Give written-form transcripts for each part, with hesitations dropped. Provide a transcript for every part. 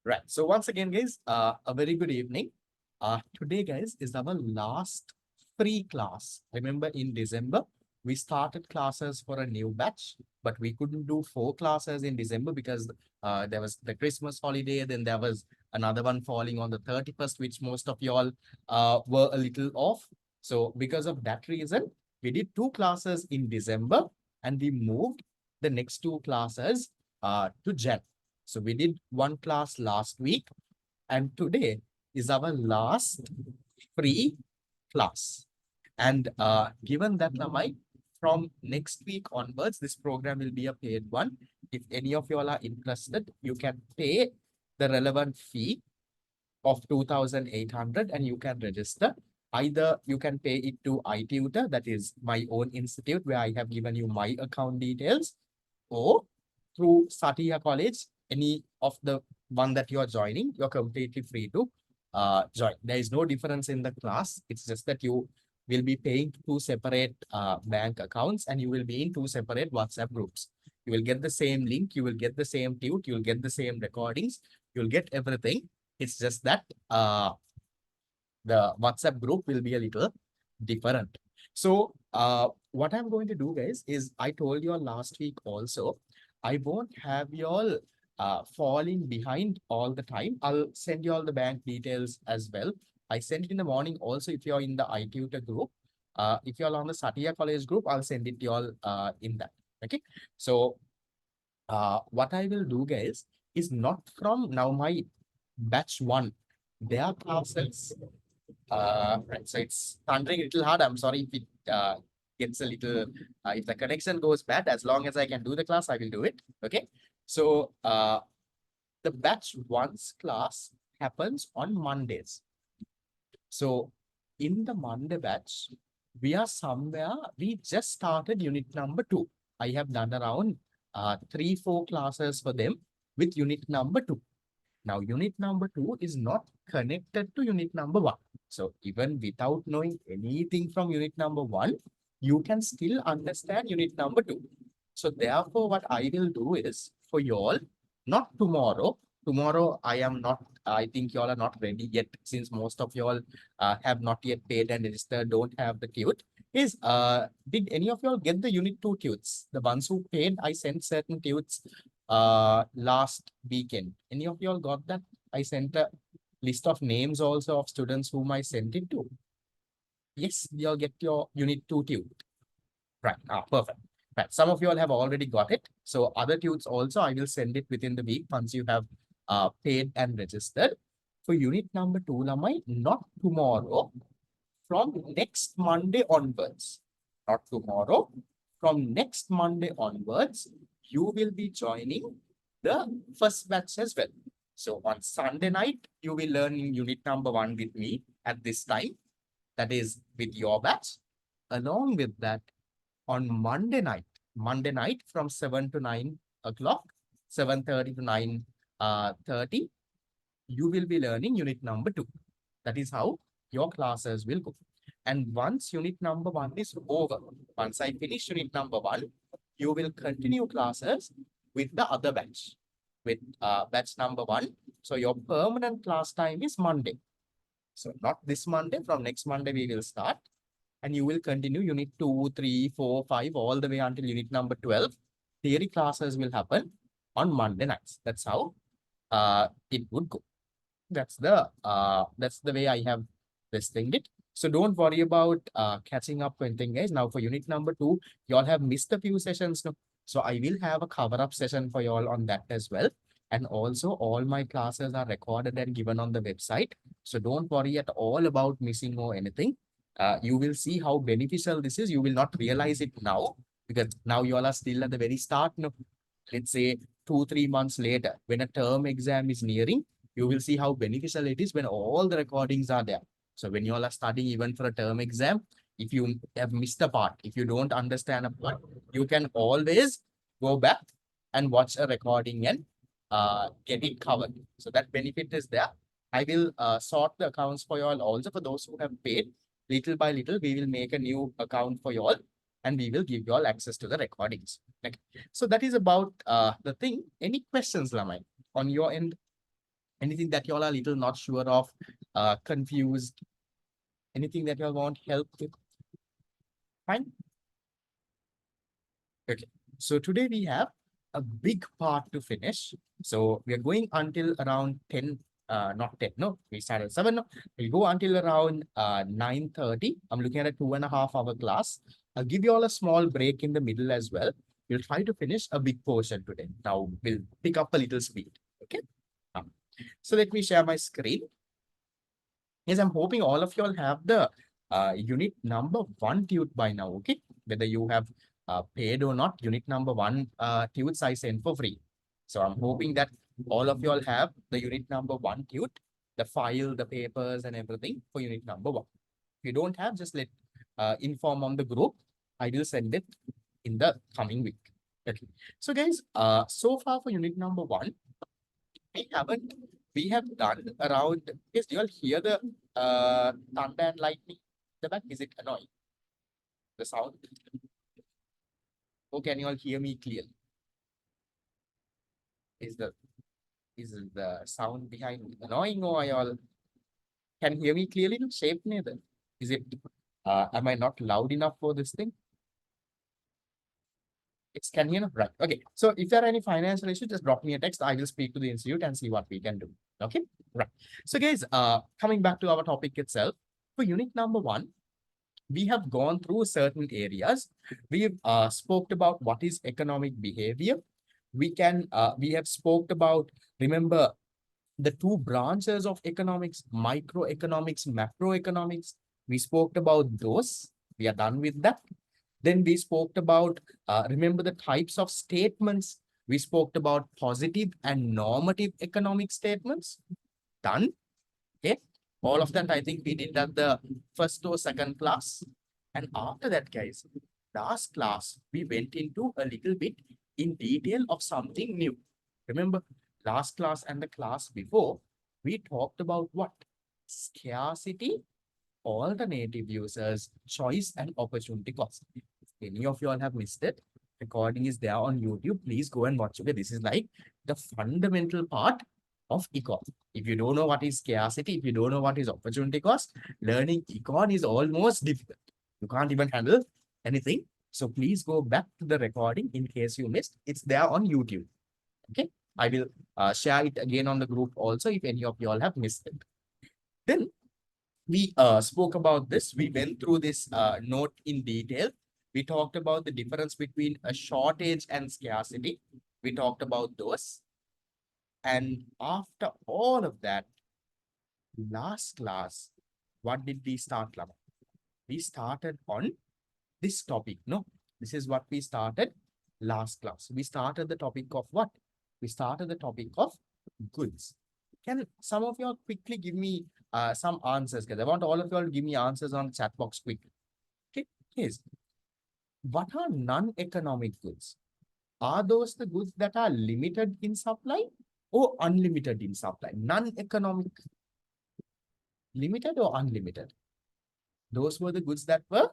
Right. So once again, guys, a very good evening. Today, guys, is our last free class. Remember, in December, we started classes for a new batch, but we couldn't do 4 classes in December because there was the Christmas holiday. Then there was another one falling on the 31st, which most of y'all were a little off. So because of that reason, we did 2 classes in December and we moved the next 2 classes to Jan. So we did 1 class last week, and today is our last free class. And given that, Lamai, from next week onwards, this program will be a paid one. If any of you all are interested, you can pay the relevant fee of 2,800 and you can register. Either you can pay it to iTutor, that is my own institute where I have given you my account details, or through Satya College, any of the one that you are joining, you're completely free to join. There is no difference in the class. It's just that you will be paying 2 separate bank accounts and you will be in 2 separate WhatsApp groups. You will get the same link, you will get the same tute, you'll get the same recordings, you'll get everything. It's just that the WhatsApp group will be a little different. So what I'm going to do, guys, is I told you all last week also, I won't have you all falling behind all the time. I'll send you all the bank details as well. I send it in the morning also if you're in the iTutor group. If you're on the Satya College group, I'll send it to you all in that. Okay. So what I will do, guys, is not from now my batch one. Their classes right. So it's thundering a little hard. I'm sorry if it gets a little, if the connection goes bad, as long as I can do the class, I will do it. Okay. So the batch one's class happens on Mondays. So in the Monday batch, we are somewhere, we just started unit number 2. I have done around 3, 4 classes for them with unit number 2. Now, unit number 2 is not connected to unit number 1. So even without knowing anything from unit number 1, you can still understand unit number 2. So therefore, what I will do is for you all, not tomorrow. Tomorrow, I think you all are not ready yet since most of you all have not yet paid and registered, don't have the tute. Did any of you all get the unit 2 tutes? The ones who paid, I sent certain tutes last weekend. Any of you all got that? I sent a list of names also of students whom I sent it to. Yes, you'll get your unit 2 tute. Right. Perfect. Right. Some of you all have already got it. So other tutes also, I will send it within the week once you have paid and registered. For unit number 2, Lamai, not tomorrow, from next Monday onwards. Not tomorrow, from next Monday onwards, you will be joining the first batch as well. So on Sunday night, you will learn unit number 1 with me at this time. That is with your batch. Along with that, on Monday night from 7 to 9 o'clock, 7:30 to 9:30, you will be learning unit number 2. That is how your classes will go. And once unit number 1 is over, once I finish unit number 1, you will continue classes with the other batch, with batch number 1. So your permanent class time is Monday. So not this Monday, from next Monday we will start. And you will continue unit 2, 3, 4, 5, all the way until unit number 12. Theory classes will happen on Monday nights. That's how it would go. That's the way I have listed it. So don't worry about catching up or anything, guys. Now for unit number 2, you all have missed a few sessions. No? So I will have a cover-up session for you all on that as well. And also all my classes are recorded and given on the website. So don't worry at all about missing or anything. You will see how beneficial this is. You will not realize it now because now you all are still at the very start. No? Let's say 2, 3 months later, when a term exam is nearing, you will see how beneficial it is when all the recordings are there. So when you all are studying even for a term exam, if you have missed a part, if you don't understand a part, you can always go back and watch a recording and get it covered. So that benefit is there. I will sort the accounts for you all also for those who have paid. Little by little, we will make a new account for you all and we will give you all access to the recordings. Okay. So that is about the thing. Any questions, Lamai, on your end? Anything that y'all are little not sure of, confused, anything that y'all want help with? Fine. Okay. So today we have a big part to finish. So we are going until around 10, not 10, no, we started at 7, no. We'll go until around 9:30. I'm looking at a 2.5 hour class. I'll give you all a small break in the middle as well. We'll try to finish a big portion today. Now we'll pick up a little speed. Okay. So let me share my screen. Yes, I'm hoping all of you all have the unit number 1 tute by now, okay? Whether you have paid or not, unit number 1 tutes I sent for free. So I'm hoping that all of you all have the unit number 1 tute, the file, the papers and everything for unit number 1. If you don't have, just let inform on the group. I will send it in the coming week. Okay. So guys, so far for unit number 1, we have done around, yes, you all hear the thunder and lightning in the back? Is it annoying? The sound? Or can you all hear me clearly? Is the sound behind annoying, or you all can hear me clearly? No, shape neither. Is it am I not loud enough for this thing? It's can you know, right? Okay. So if there are any financial issues, just drop me a text. I will speak to the institute and see what we can do. Okay, right. So guys, coming back to our topic itself, for unit number 1, we have gone through certain areas. We've spoke about what is economic behavior. We have spoke about, remember, the 2 branches of economics, microeconomics, macroeconomics. We spoke about those. We are done with that. Then we spoke about, remember the types of statements. We spoke about positive and normative economic statements. Done. Okay. All of that, I think we did at the first or second class. And after that, guys, last class, we went into a little bit in detail of something new. Remember, last class and the class before, we talked about what? Scarcity, alternative users, choice, and opportunity cost. If any of you all have missed it, recording is there on YouTube. Please go and watch it. This is like the fundamental part of econ. If you don't know what is scarcity, if you don't know what is opportunity cost, learning econ is almost difficult. You can't even handle anything. So please go back to the recording in case you missed. It's there on YouTube. Okay. I will share it again on the group also if any of you all have missed it. Then we spoke about this. We went through this note in detail. We talked about the difference between a shortage and scarcity. We talked about those. And after all of that, last class, what did we start, Lama? We started on this topic. No, this is what we started last class. We started the topic of what? We started the topic of goods. Can some of you all quickly give me some answers? Because I want all of you all to give me answers on the chat box quickly. Okay, yes. What are non-economic goods? Are those the goods that are limited in supply or unlimited in supply? Non-economic, limited or unlimited? Those were the goods that were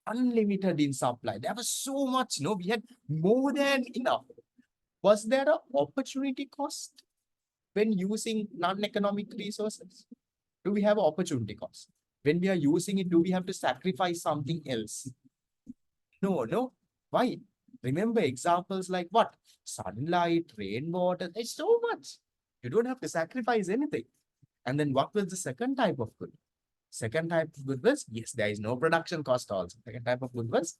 unlimited in supply. There was so much, no, we had more than enough. Was there an opportunity cost when using non-economic resources? Do we have an opportunity cost? When we are using it, do we have to sacrifice something else? No, no. Why? Remember examples like what? Sunlight, rainwater, there's so much. You don't have to sacrifice anything. And then what was the second type of good? Second type of good was, yes, there is no production cost also. Second type of good was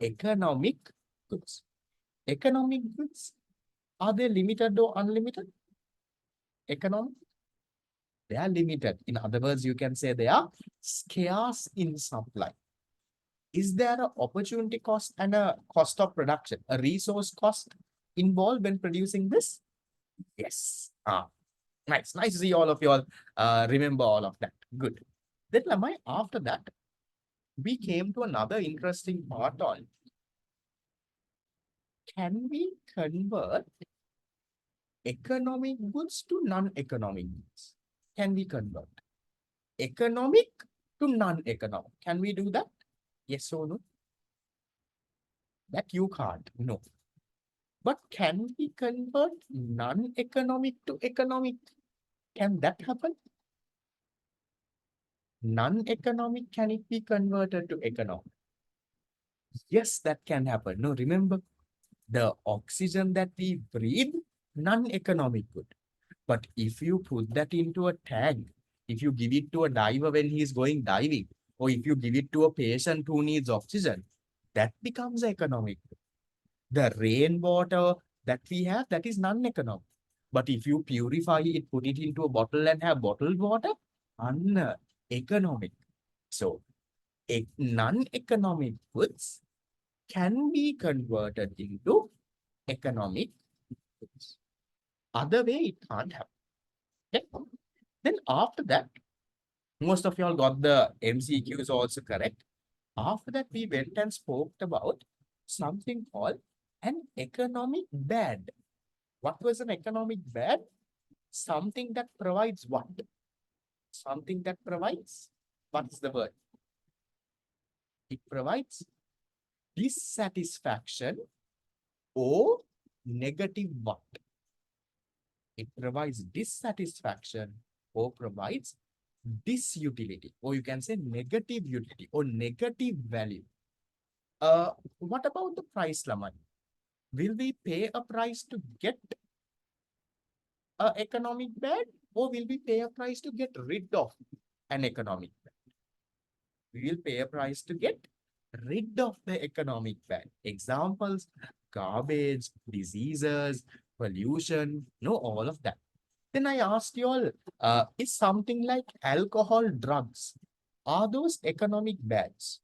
economic goods. Economic goods, are they limited or unlimited? Economic? They are limited. In other words, you can say they are scarce in supply. Is there an opportunity cost and a cost of production, a resource cost involved when producing this? Yes. Nice. Nice to see all of you all remember all of that. Good. Then, Lamai, after that, we came to another interesting part on, can we convert economic goods to non-economic goods? Can we convert economic to non-economic? Can we do that? Yes or no? That you can't. No. But can we convert non-economic to economic? Can that happen? Non-economic, can it be converted to economic? Yes, that can happen. No, remember, the oxygen that we breathe, non-economic good. But if you put that into a tank, if you give it to a diver when he is going diving, or if you give it to a patient who needs oxygen, that becomes economic. The rainwater that we have, that is non-economic. But if you purify it, put it into a bottle and have bottled water, uneconomic. So, non-economic goods can be converted into economic goods. Other way, it can't happen. Okay? Then after that, most of y'all got the MCQs also correct. After that, we went and spoke about something called an economic bad. What was an economic bad? Something that provides what? Something that provides, what's the word? It provides dissatisfaction or negative what? It provides dissatisfaction or provides disutility, or you can say negative utility or negative value. What about the price, Laman? Will we pay a price to get an economic bad, or will we pay a price to get rid of an economic bad? We will pay a price to get rid of the economic bad. Examples: garbage, diseases, pollution, all of that. Then I asked you all, is something like alcohol, drugs, are those economic bads?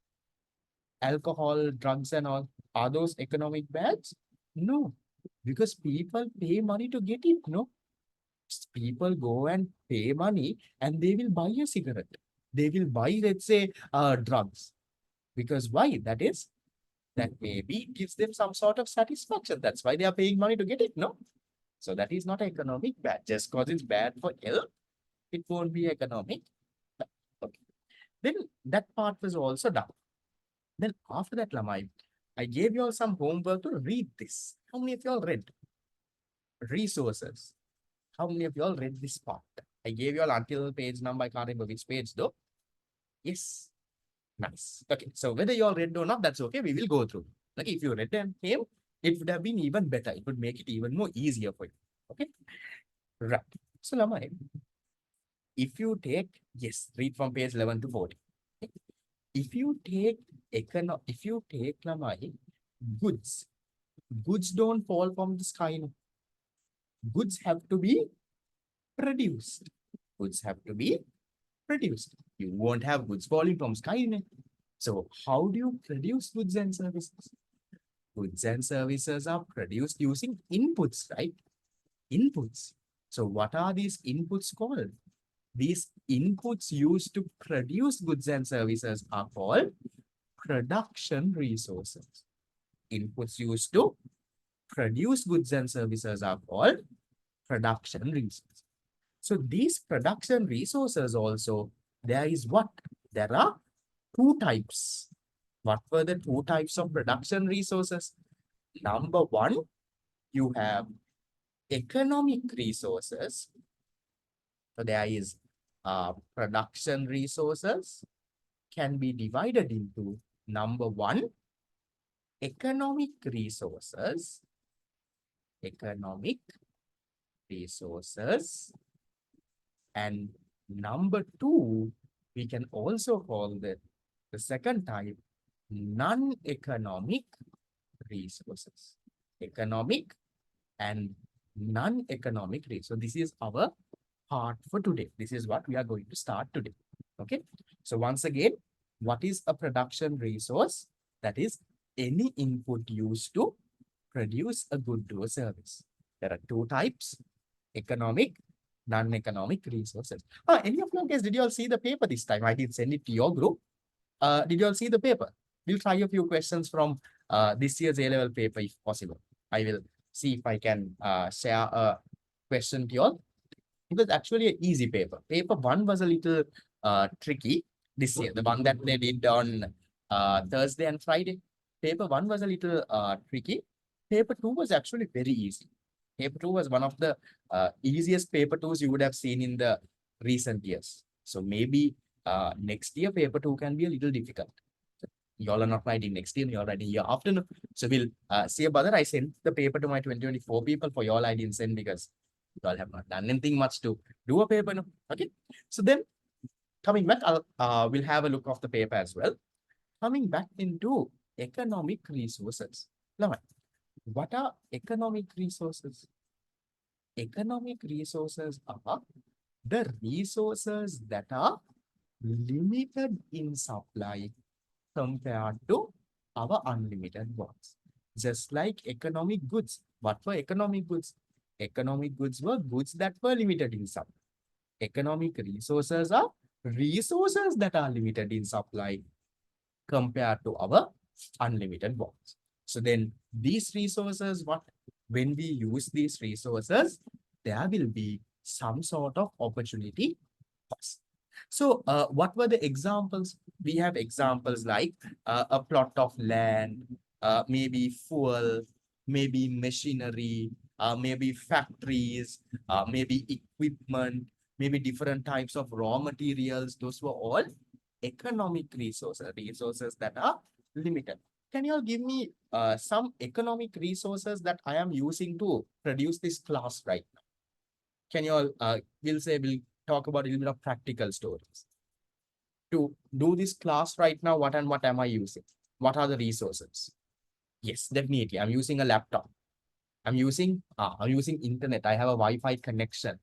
Alcohol, drugs and all, are those economic bads? No, because people pay money to get it, no? People go and pay money and they will buy a cigarette. They will buy, let's say, drugs. Because why? That maybe gives them some sort of satisfaction. That's why they are paying money to get it, no? So that is not economic bad. Just because it's bad for health, it won't be economic. Okay. Then that part was also done. Then after that, Lamai, I gave you all some homework to read this. How many of you all read? Resources. How many of you all read this part? I gave you all until page number, I can't remember which page though. Yes. Nice. Okay. So whether you all read or not, that's okay. We will go through. Okay. If you read them, it would have been even better. It would make it even more easier for you. Okay. Right. So Lamai, if you take, yes, read from page 11 to 40. Okay. If you take Lamai, goods don't fall from the sky. No. Goods have to be produced. Goods have to be produced. You won't have goods falling from sky. No. So how do you produce goods and services? Goods and services are produced using inputs, right? Inputs. So what are these inputs called? These inputs used to produce goods and services are called production resources. Inputs used to produce goods and services are called production resources. So these production resources also, there is what? There are two types. What were the two types of production resources? Number one, you have economic resources. So there is production resources can be divided into number one, economic resources, and number two, we can also call the second type non-economic resources. Economic and non-economic resources. So this is our part for today. This is what we are going to start today. Okay. So once again, what is a production resource? That is any input used to produce a good or service. There are two types: economic, non-economic resources. Any of you guys, did you all see the paper this time? I did send it to your group. Did you all see the paper? We'll try a few questions from this year's A-level paper if possible. I will see if I can share a question to you all. It was actually an easy paper. Paper one was a little tricky this year. The one that they did on Thursday and Friday. Paper one was a little tricky. Paper 2 was actually very easy. Paper 2 was one of the easiest paper 2s you would have seen in the recent years. So maybe next year paper 2 can be a little difficult. You all are not writing next year, you're writing year after. So we'll see about that. I sent the paper to my 2024 people. For y'all I didn't send because you all have not done anything much to do a paper. No? Okay. So then coming back, we'll have a look of the paper as well. Coming back into economic resources. Now, what are economic resources? Economic resources are the resources that are limited in supply compared to our unlimited ones. Just like economic goods. What were economic goods? Economic goods were goods that were limited in supply. Economic resources are resources that are limited in supply compared to our unlimited ones. So then these resources, when we use these resources, there will be some sort of opportunity cost. So what were the examples? We have examples like a plot of land, maybe fuel, maybe machinery, maybe factories, maybe equipment, maybe different types of raw materials. Those were all economic resources, resources that are limited. Can you all give me some economic resources that I am using to produce this class right now? Can you all, we'll talk about a little bit of practical stories. To do this class right now, what am I using? What are the resources? Yes, definitely. I'm using a laptop. I'm using internet. I have a Wi-Fi connection.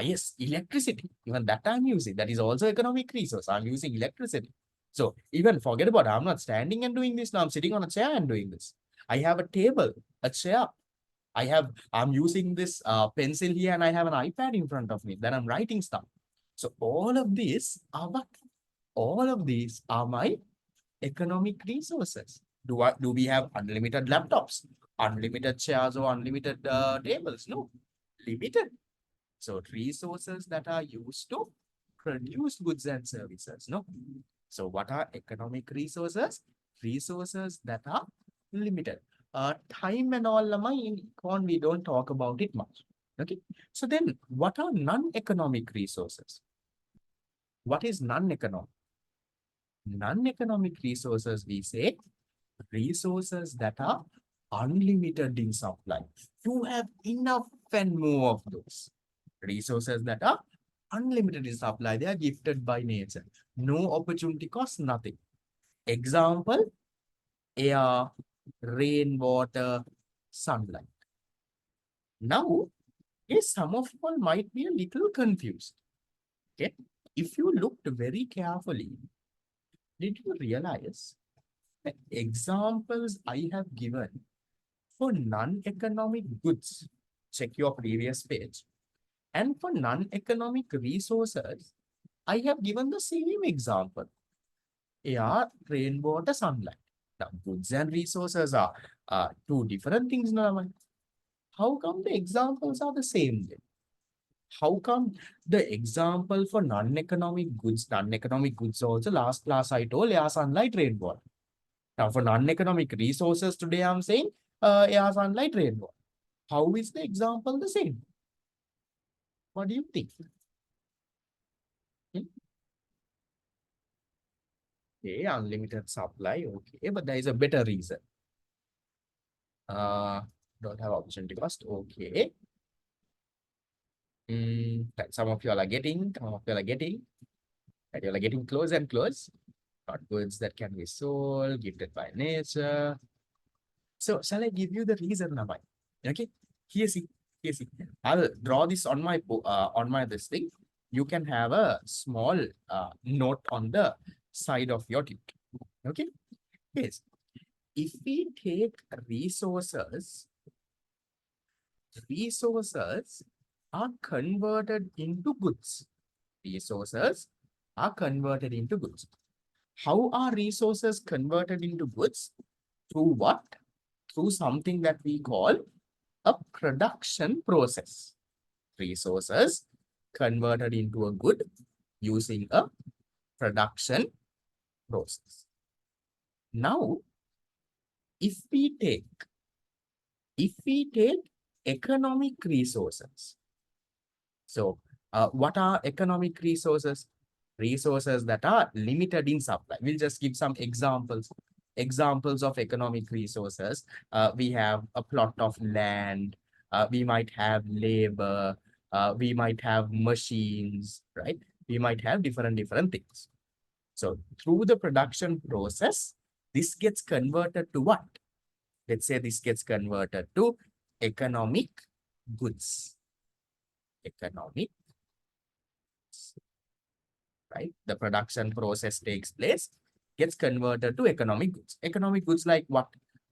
Yes, electricity. Even that I'm using. That is also economic resource. I'm using electricity. So even forget about it. I'm not standing and doing this now. I'm sitting on a chair and doing this. I have a table, a chair. I'm using this pencil here and I have an iPad in front of me. Then I'm writing stuff. So all of these are what? All of these are my economic resources. Do we have unlimited laptops, unlimited chairs, or unlimited tables? No, limited. So resources that are used to produce goods and services. No. So what are economic resources? Resources that are limited. Time and all, in econ, we don't talk about it much. Okay. So then what are non-economic resources? What is non-economic? Non-economic resources, we say, resources that are unlimited in supply. You have enough and more of those. Resources that are unlimited in supply. They are gifted by nature. No opportunity cost, nothing. Example, air, rainwater, sunlight. Now, some of you all might be a little confused. Okay. If you looked very carefully, did you realize the examples I have given for non-economic goods? Check your previous page. And for non-economic resources, I have given the same example. Air, rainwater, sunlight. Now, goods and resources are two different things now. How come the examples are the same then? How come the example for non-economic goods also, last class I told air, sunlight, rainwater. Now, for non-economic resources, today I'm saying air, sunlight, rainwater. How is the example the same? What do you think? Okay, unlimited supply. Okay, but there is a better reason. Don't have opportunity cost. Okay. That some of you all are getting, and you all are getting close and close. Not goods that can be sold, gifted by nature. So shall I give you the reason now? Okay. Here see. I'll draw this on my this thing. You can have a small note on the side of your tip. Okay. Yes. If we take resources are converted into goods. Resources are converted into goods. How are resources converted into goods? Through what? Through something that we call a production process. Resources converted into a good using a production process. Now, if we take economic resources, so what are economic resources? Resources that are limited in supply. We'll just give some examples. Examples of economic resources. We have a plot of land. We might have labor. We might have machines, right? We might have different things. So through the production process, this gets converted to what? Let's say this gets converted to economic goods. Economic, right? The production process takes place, gets converted to economic goods. Economic goods like what?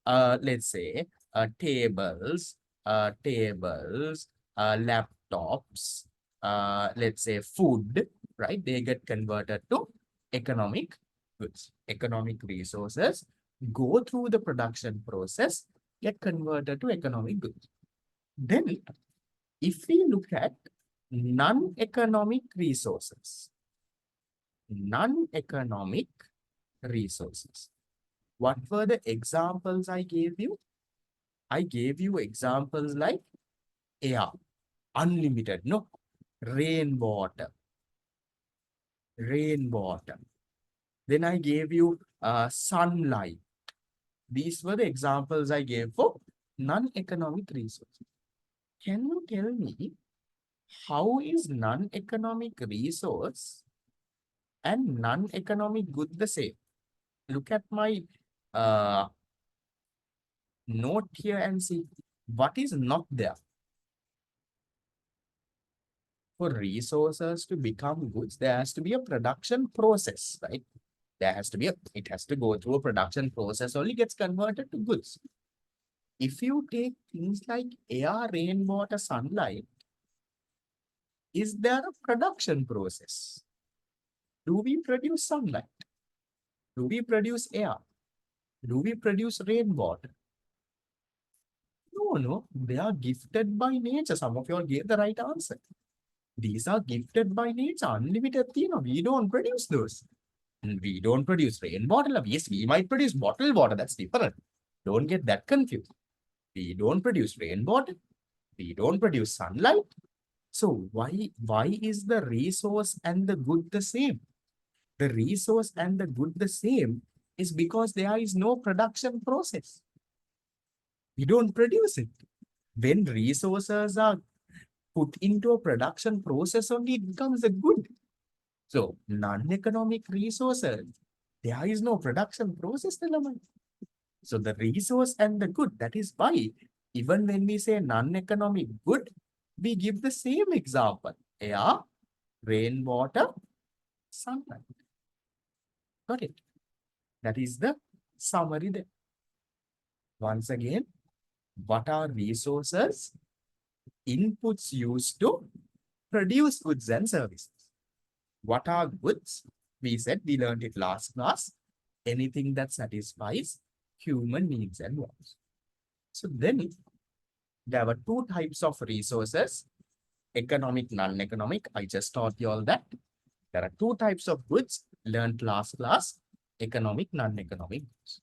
Let's say tables, laptops, let's say food, right? They get converted to economic goods. Economic resources go through the production process, get converted to economic goods. Then, if we look at non-economic resources, non-economic resources. What were the examples I gave you? I gave you examples like air, unlimited, no? Rainwater. Then I gave you sunlight. These were the examples I gave for non-economic resources. Can you tell me how is non-economic resource and non-economic good the same? Look at my note here and see what is not there. For resources to become goods, there has to be a production process, right? It has to go through a production process, only gets converted to goods. If you take things like air, rainwater, sunlight, is there a production process? Do we produce sunlight? Do we produce air? Do we produce rainwater? No, they are gifted by nature. Some of you all gave the right answer. These are gifted by nature, unlimited. We don't produce those. And we don't produce rainwater. Yes, we might produce bottled water. That's different. Don't get that confused. We don't produce rainwater. We don't produce sunlight. So why is the resource and the good the same? The resource and the good the same is because there is no production process. We don't produce it. When resources are put into a production process, only it becomes a good. So non-economic resources, there is no production process element. So the resource and the good, that is why even when we say non-economic good, we give the same example. Air, rainwater, sunlight. Got it? That is the summary there. Once again, what are resources? Inputs used to produce goods and services. What are goods? We said, we learned it last class. Anything that satisfies human needs and wants. So then there were two types of resources, economic, non-economic. I just taught you all that. There are two types of goods learned last class, economic, non-economic goods.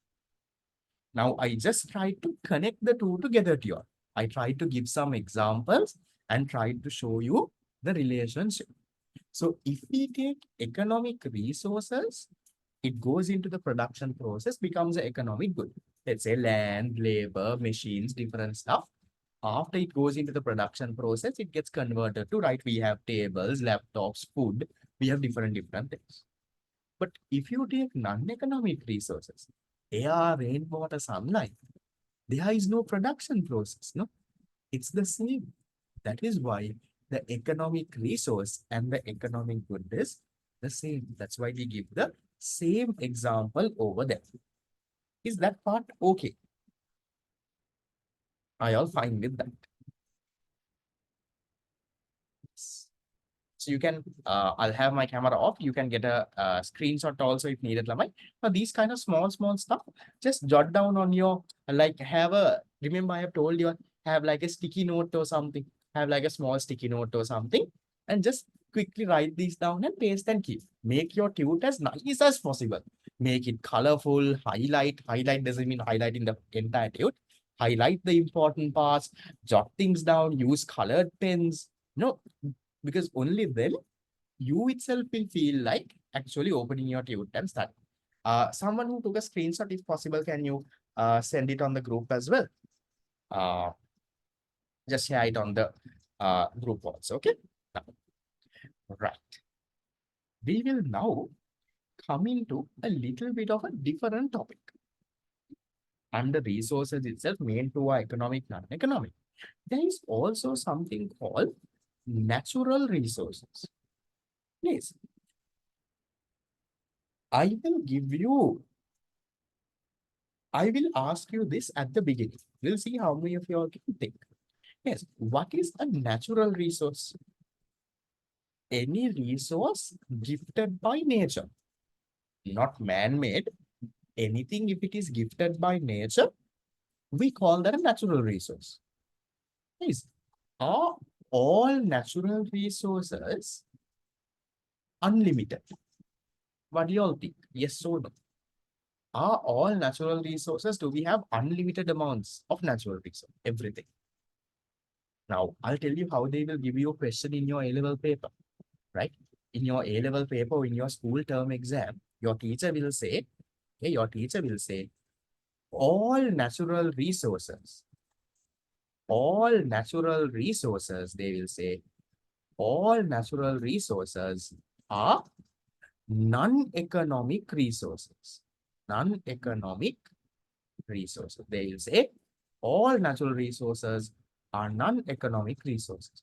Now I just tried to connect the two together to you all. I tried to give some examples and tried to show you the relationship. So if we take economic resources, it goes into the production process, becomes an economic good. Let's say land, labor, machines, different stuff. After it goes into the production process, it gets converted to, right, we have tables, laptops, food, we have different things. But if you take non-economic resources, air, rainwater, sunlight, there is no production process, no? It's the same. That is why the economic resource and the economic good is the same. That's why we give the same example over there. Is that part okay? Are you all fine with that? So you can, I'll have my camera off. You can get a screenshot also if needed, Lamai. Now these kind of small stuff, just jot down on your, like remember I have told you, have like a sticky note or something, have like a small sticky note or something, and just quickly write these down and paste and keep. Make your tute as nice as possible. make it colorful, highlight doesn't mean highlighting the entire dude. Highlight the important parts, jot things down, use colored pens. No, because only then you itself will feel like actually opening your tute and start. Someone who took a screenshot, if possible, can you send it on the group as well? Uh, just share it on the group also, okay? Now, right. We will now come into a little bit of a different topic. And the resources itself, main two are economic, non-economic. There is also something called natural resources. Please, I will give you, I will ask you this at the beginning. We'll see how many of you all can think. Yes, what is a natural resource? Any resource gifted by nature, not man-made. Anything, if it is gifted by nature, we call that a natural resource. Yes. Are all natural resources unlimited? What do you all think? Yes or no? Are all natural resources, do we have unlimited amounts of natural resource? Everything. Now, I'll tell you how they will give you a question in your A-level paper, right? In your A-level paper, in your school term exam, your teacher will say, okay, your teacher will say, all natural resources, they will say, all natural resources are non-economic resources. Non-economic resources. They will say all natural resources are non-economic resources.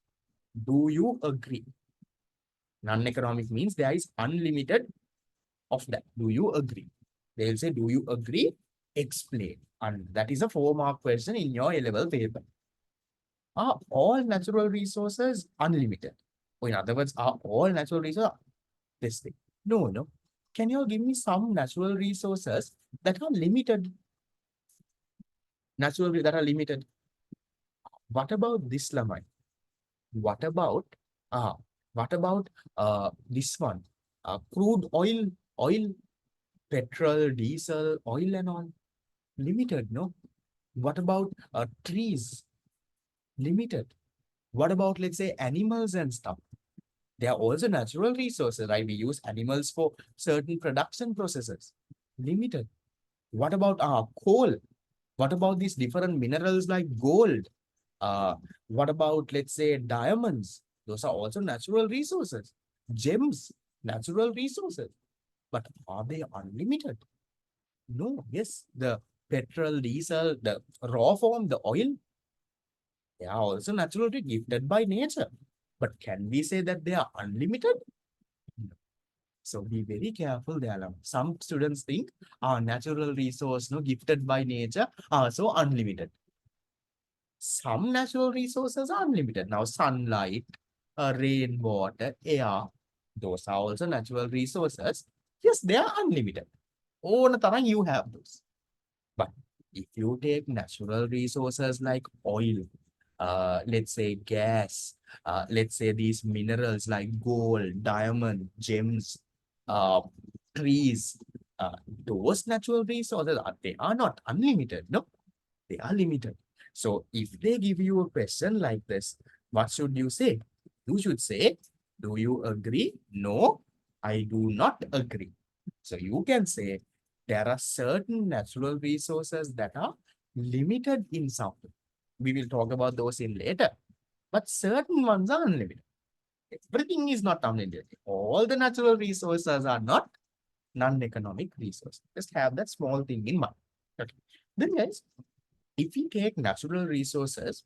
Do you agree? Non-economic means there is unlimited of that. Do you agree? They will say, do you agree? Explain. And that is a 4-mark question in your A-level paper. Are all natural resources unlimited? Or in other words, are all natural resources this thing? No, no. Can you all give me some natural resources that are limited? Natural that are limited. What about this, Lamai? What about uh, this one? Crude oil, petrol, diesel, oil and all. Limited, no? What about trees? Limited. What about, let's say, animals and stuff? They are also natural resources, right? We use animals for certain production processes. Limited. What about coal? What about these different minerals like gold? Uh, what about, let's say, diamonds? Those are also natural resources. Gems, natural resources. But are they unlimited? No. Yes, the petrol, diesel, the raw form, the oil, they are also naturally gifted by nature. But can we say that they are unlimited? No. So be very careful there. Some students think natural resource, no, gifted by nature, are so unlimited. Some natural resources are unlimited. Now, sunlight, rainwater, air, those are also natural resources. Yes, they are unlimited. Oh, Natara, you have those. But if you take natural resources like oil, let's say gas, let's say these minerals like gold, diamond, gems, uh, trees, those natural resources, they are not unlimited. No, they are limited. So if they give you a question like this, what should you say? You should say, do you agree? No, I do not agree. So you can say, there are certain natural resources that are limited in something. We will talk about those in later. But certain ones are unlimited. Everything is not unlimited. All the natural resources are not non-economic resources. Just have that small thing in mind. Okay. Then guys, if we take natural resources,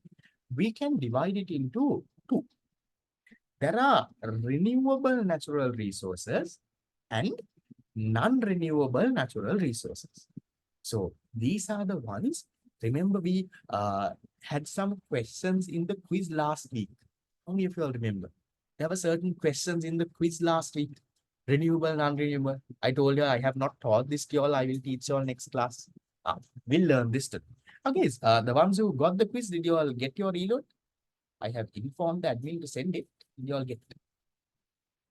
we can divide it into two. There are renewable natural resources and non-renewable natural resources. So these are the ones. Remember, we had some questions in the quiz last week. How many of you all remember? There were certain questions in the quiz last week. Renewable, non-renewable. I told you I have not taught this to you all. I will teach you all next class. We'll learn this too. Okay, the ones who got the quiz, did you all get your reload? I have informed the admin to send it. Did you all get it?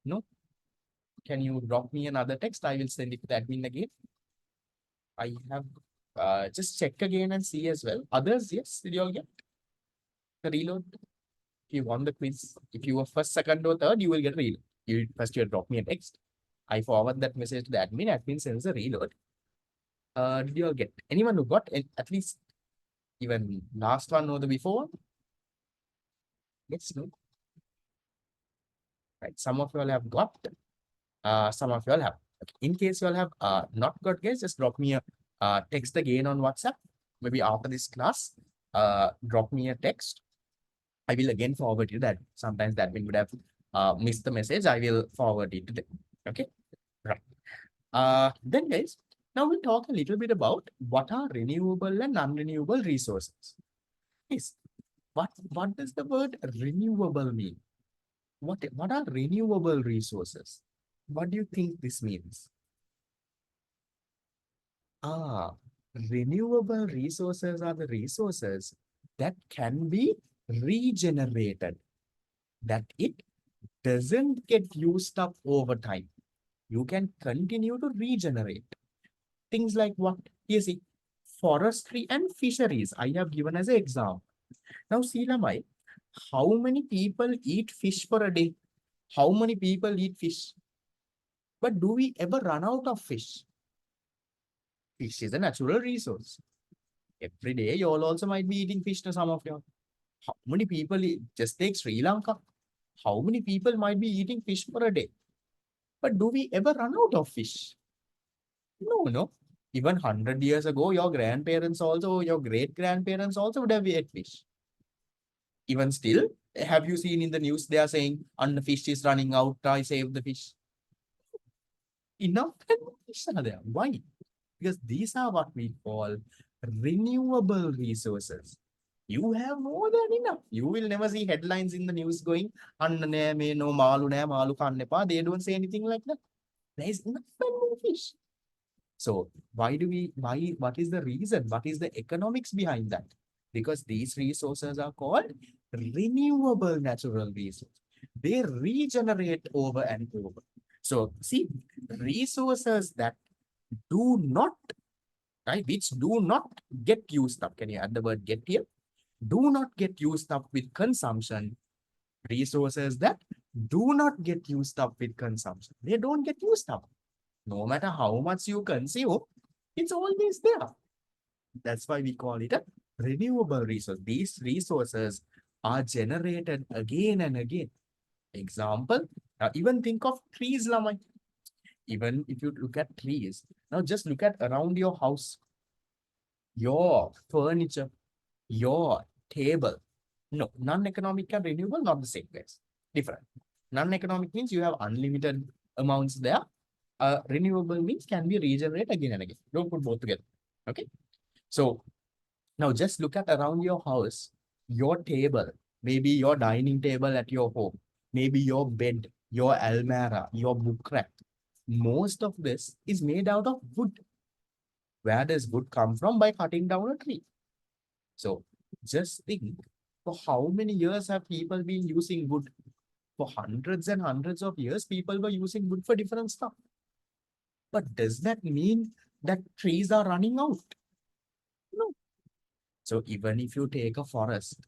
No? Can you drop me another text? I will send it to the admin again. I have just check again and see as well. Others, yes, did you all get the reload? If you won the quiz, if you were first, second, or third, you will get reload. You first you drop me a text. I forward that message to the admin. Admin sends a reload. Did you all get anyone who got at least even last one or the before one? Yes, no. Right. Some of you all have got. Some of you all have. Okay. In case you all have not got, guys, just drop me a text again on WhatsApp. Maybe after this class, drop me a text. I will again forward you that. Sometimes that admin would have missed the message. I will forward it to them. Okay. Right. Then guys, now we'll talk a little bit about what are renewable and non-renewable resources. Yes. What does the word renewable mean? What are renewable resources? What do you think this means? Renewable resources are the resources that can be regenerated, that it doesn't get used up over time. You can continue to regenerate. Things like what? You see, forestry and fisheries, I have given as an example. Now, see, Lamai, how many people eat fish for a day? How many people eat fish? But do we ever run out of fish? Fish is a natural resource. Every day, you all also might be eating fish to some of you. How many people eat? Just take Sri Lanka. How many people might be eating fish for a day? But do we ever run out of fish? No, no. Even 100 years ago, your grandparents also, your great grandparents also would have ate fish. Even still, have you seen in the news they are saying, and the fish is running out, I save the fish. Enough fish are there. Why? Because these are what we call renewable resources. You have more than enough. You will never see headlines in the news going, no malu ne malu kannepa. They don't say anything like that. There is enough and more fish. So what is the reason? What is the economics behind that? Because these resources are called renewable natural resources. They regenerate over and over. So see, resources that do not, right, which do not get used up. Can you add the word get here? Do not get used up with consumption. Resources that do not get used up with consumption. They don't get used up. No matter how much you consume, it's always there. That's why we call it a renewable resource. These resources are generated again and again. Example, even think of trees, Lamai. Even if you look at trees, now just look at around your house, your furniture, your table. No, non-economic and renewable, not the same place. Different. Non-economic means you have unlimited amounts there. Renewable means can be regenerated again and again. Don't put both together. Okay. So now just look at around your house, your table, maybe your dining table at your home, maybe your bed, your almirah, your book rack. Most of this is made out of wood. Where does wood come from? By cutting down a tree. So just think, for how many years have people been using wood? For hundreds and hundreds of years, people were using wood for different stuff. But does that mean that trees are running out? No. So even if you take a forest,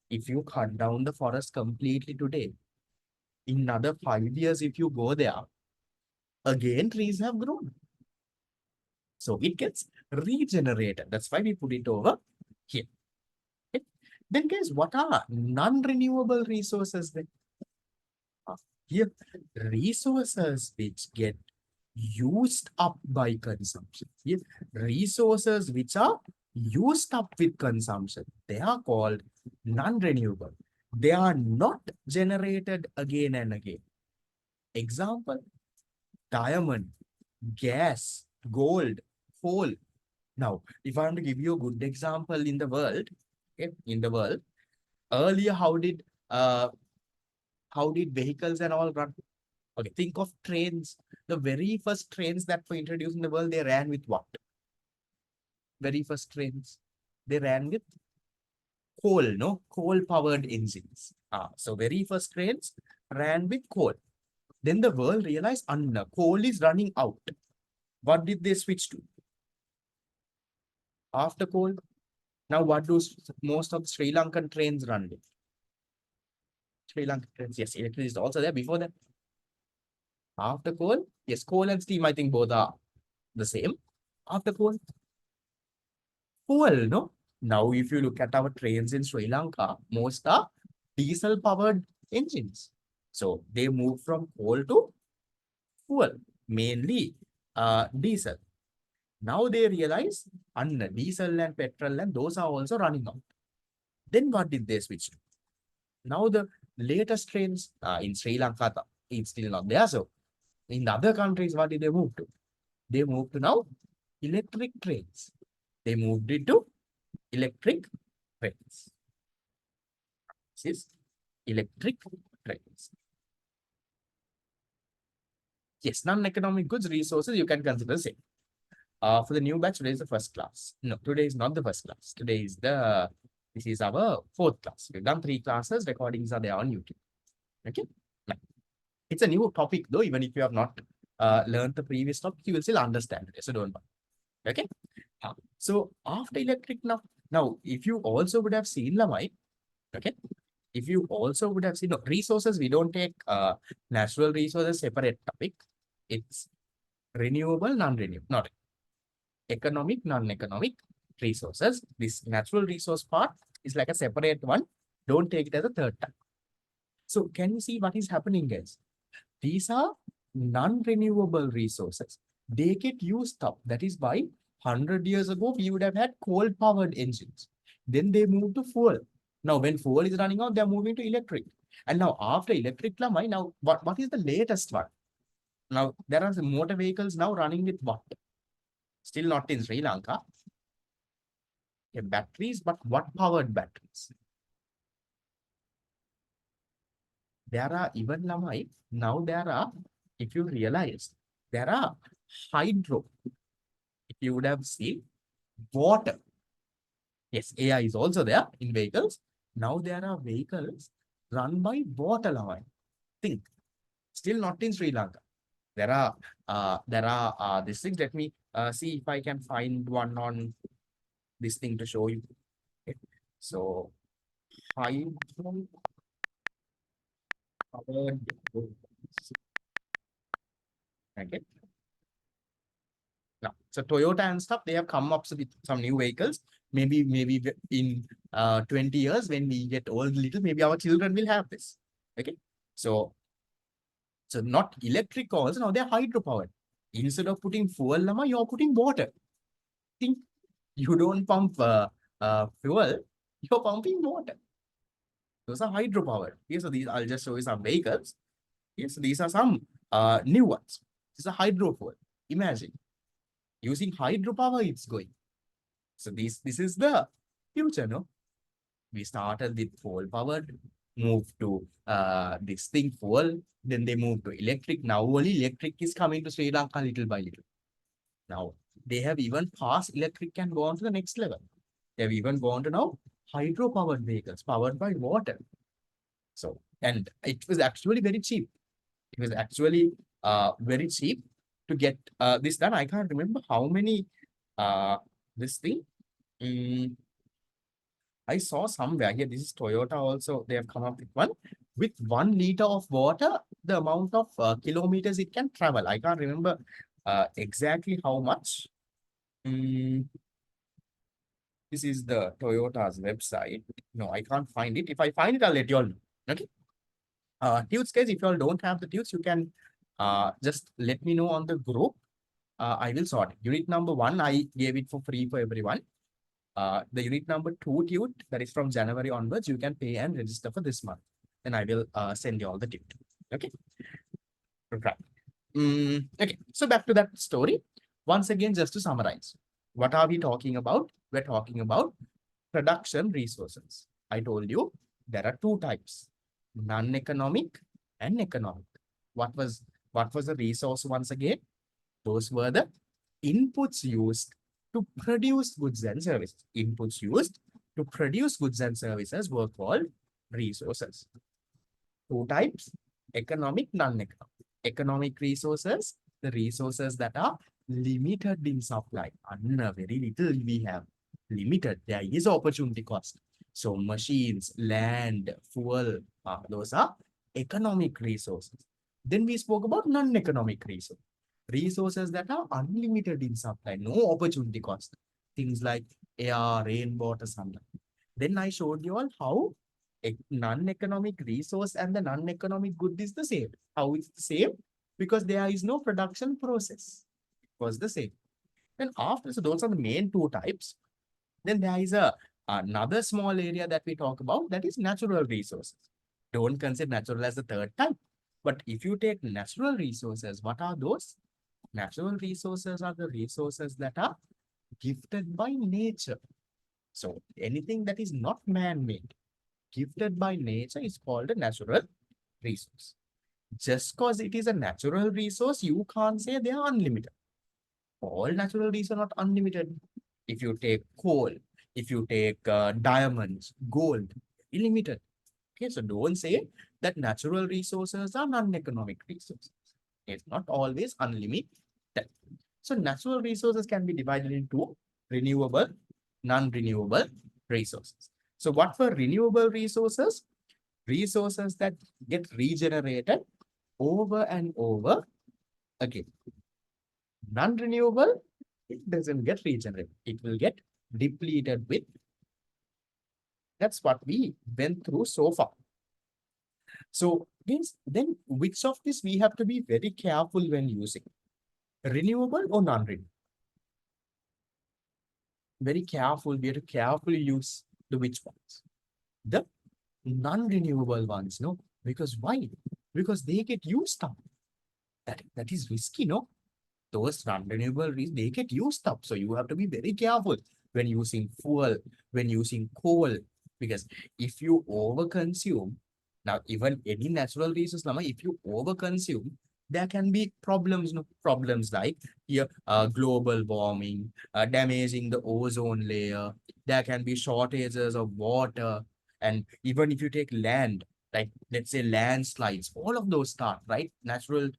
if you cut down the forest completely today, in another 5 years, if you go there, again trees have grown. So it gets regenerated. That's why we put it over here. Okay. Then guys, what are non-renewable resources then? Here, resources which get used up by consumption. Here, resources which are used up with consumption, they are called non-renewable. They are not generated again and again. Example, diamond, gas, gold, coal. Now, if I want to give you a good example in the world, okay, earlier, how did vehicles and all run? Okay, think of trains. The very first trains that were introduced in the world, they ran with what? Very first trains, they ran with coal, no? Coal-powered engines. So very first trains ran with coal. Then the world realized, Anna, coal is running out. What did they switch to? After coal, now what do most of Sri Lankan trains run with? Sri Lankan trains, yes, electricity is also there before that. After coal, yes, coal and steam, I think both are the same. After coal, fuel, no? Now, if you look at our trains in Sri Lanka, most are diesel powered engines. So they move from coal to fuel, mainly diesel. Now they realize, diesel and petrol and those are also running out. Then what did they switch to? Now the latest trains in Sri Lanka, it's still not there. So in the other countries, what did they move to? They moved to now electric trains. They moved it to electric trains. This is electric trains. Yes, non-economic goods, resources, you can consider same. For the new batch, today is the first class. No, today is not the first class. This is our fourth class. We've done 3 classes. Recordings are there on YouTube. Okay. Now, it's a new topic though. Even if you have not learned the previous topic, you will still understand it. So don't worry. Okay. So after electric now, if you also would have seen Lamai, okay. If you also would have seen resources, we don't take natural resources separate topic. It's renewable, non-renewable, not economic, non-economic resources. This natural resource part is like a separate one. Don't take it as a third type. So can you see what is happening, guys? These are non-renewable resources. They get used up. That is why 100 years ago, we would have had coal-powered engines. Then they moved to fuel. Now, when fuel is running out, they're moving to electric. And now after electric, now what is the latest one? Now, there are some motor vehicles now running with what? Still not in Sri Lanka. Okay, batteries, but what powered batteries? There are even Lamai, now there are, if you realize, there are hydro. If you would have seen water. Yes, AI is also there in vehicles. Now there are vehicles run by water Lamai. Think, still not in Sri Lanka. There are these things. Let me see if I can find one on this thing to show you. Okay. So hydro powered. Okay. Now, so Toyota and stuff, they have come up with some new vehicles. Maybe in 20 years, when we get old little, maybe our children will have this. Okay. So not electric cars, now they're hydropowered. Instead of putting fuel, Lama, you're putting water. Think you don't pump fuel, you're pumping water. Those are hydropowered. Okay, so these, I'll just show you some vehicles. Yes, these are some new ones. This is a hydro fuel. Imagine using hydropower, it's going. So this is the future, no? We started with coal powered, moved to this thing fuel, then they moved to electric. Now only electric is coming to Sri Lanka little by little. Now they have even passed electric and gone to the next level. They have even gone to now hydro-powered vehicles powered by water. So, and it was actually very cheap. It was actually very cheap to get this done. I can't remember how many this thing. I saw somewhere here. This is Toyota also. They have come up with one. With 1 liter of water, the amount of kilometers it can travel. I can't remember exactly how much. This is the Toyota's website. No, I can't find it. If I find it, I'll let you all know. Okay. Tutes case, if you all don't have the tutes, you can just let me know on the group. I will sort it. Unit number 1, I gave it for free for everyone. The unit number 2 tute, that is from January onwards, you can pay and register for this month. Then I will send you all the tute. Okay. Right. Okay. So back to that story. Once again, just to summarize, what are we talking about? We're talking about production resources. I told you there are 2 types, non-economic and economic. What was the resource once again? Those were the inputs used to produce goods and services. Inputs used to produce goods and services were called resources. 2 types, economic, non-economic. Economic resources, the resources that are limited in supply. And very little we have. Limited. There is opportunity cost. So machines, land, fuel, those are economic resources. Then we spoke about non-economic resources. Resources that are unlimited in supply, no opportunity cost. Things like air, rain, water, sunlight. Then I showed you all how a non-economic resource and the non-economic good is the same. How it's the same? Because there is no production process. It was the same. And after, so those are the main two types. Then there is another small area that we talk about, that is natural resources. Don't consider natural as the third type. But if you take natural resources, what are those? Natural resources are the resources that are gifted by nature. So anything that is not man-made, gifted by nature, is called a natural resource. Just because it is a natural resource, you can't say they are unlimited. All natural resources are not unlimited. If you take coal, if you take diamonds, gold, limited. Okay, so don't say that natural resources are non-economic resources. It's not always unlimited. So natural resources can be divided into renewable, non-renewable resources. So what were renewable resources? Resources that get regenerated over and over again. Non-renewable, it doesn't get regenerated. It will get depleted with. That's what we went through so far. So then which of this we have to be very careful when using? Renewable or non-renewable? Very careful. We have to carefully use the which ones? The non-renewable ones, no? Because why? Because they get used up. That is risky, no? Those non-renewable, they get used up. So you have to be very careful when using fuel, when using coal, because if you overconsume, now even any natural resource, if you overconsume, there can be problems, no? Problems like here, global warming, damaging the ozone layer. There can be shortages of water. And even if you take land, like let's say landslides, all of those start, right? Natural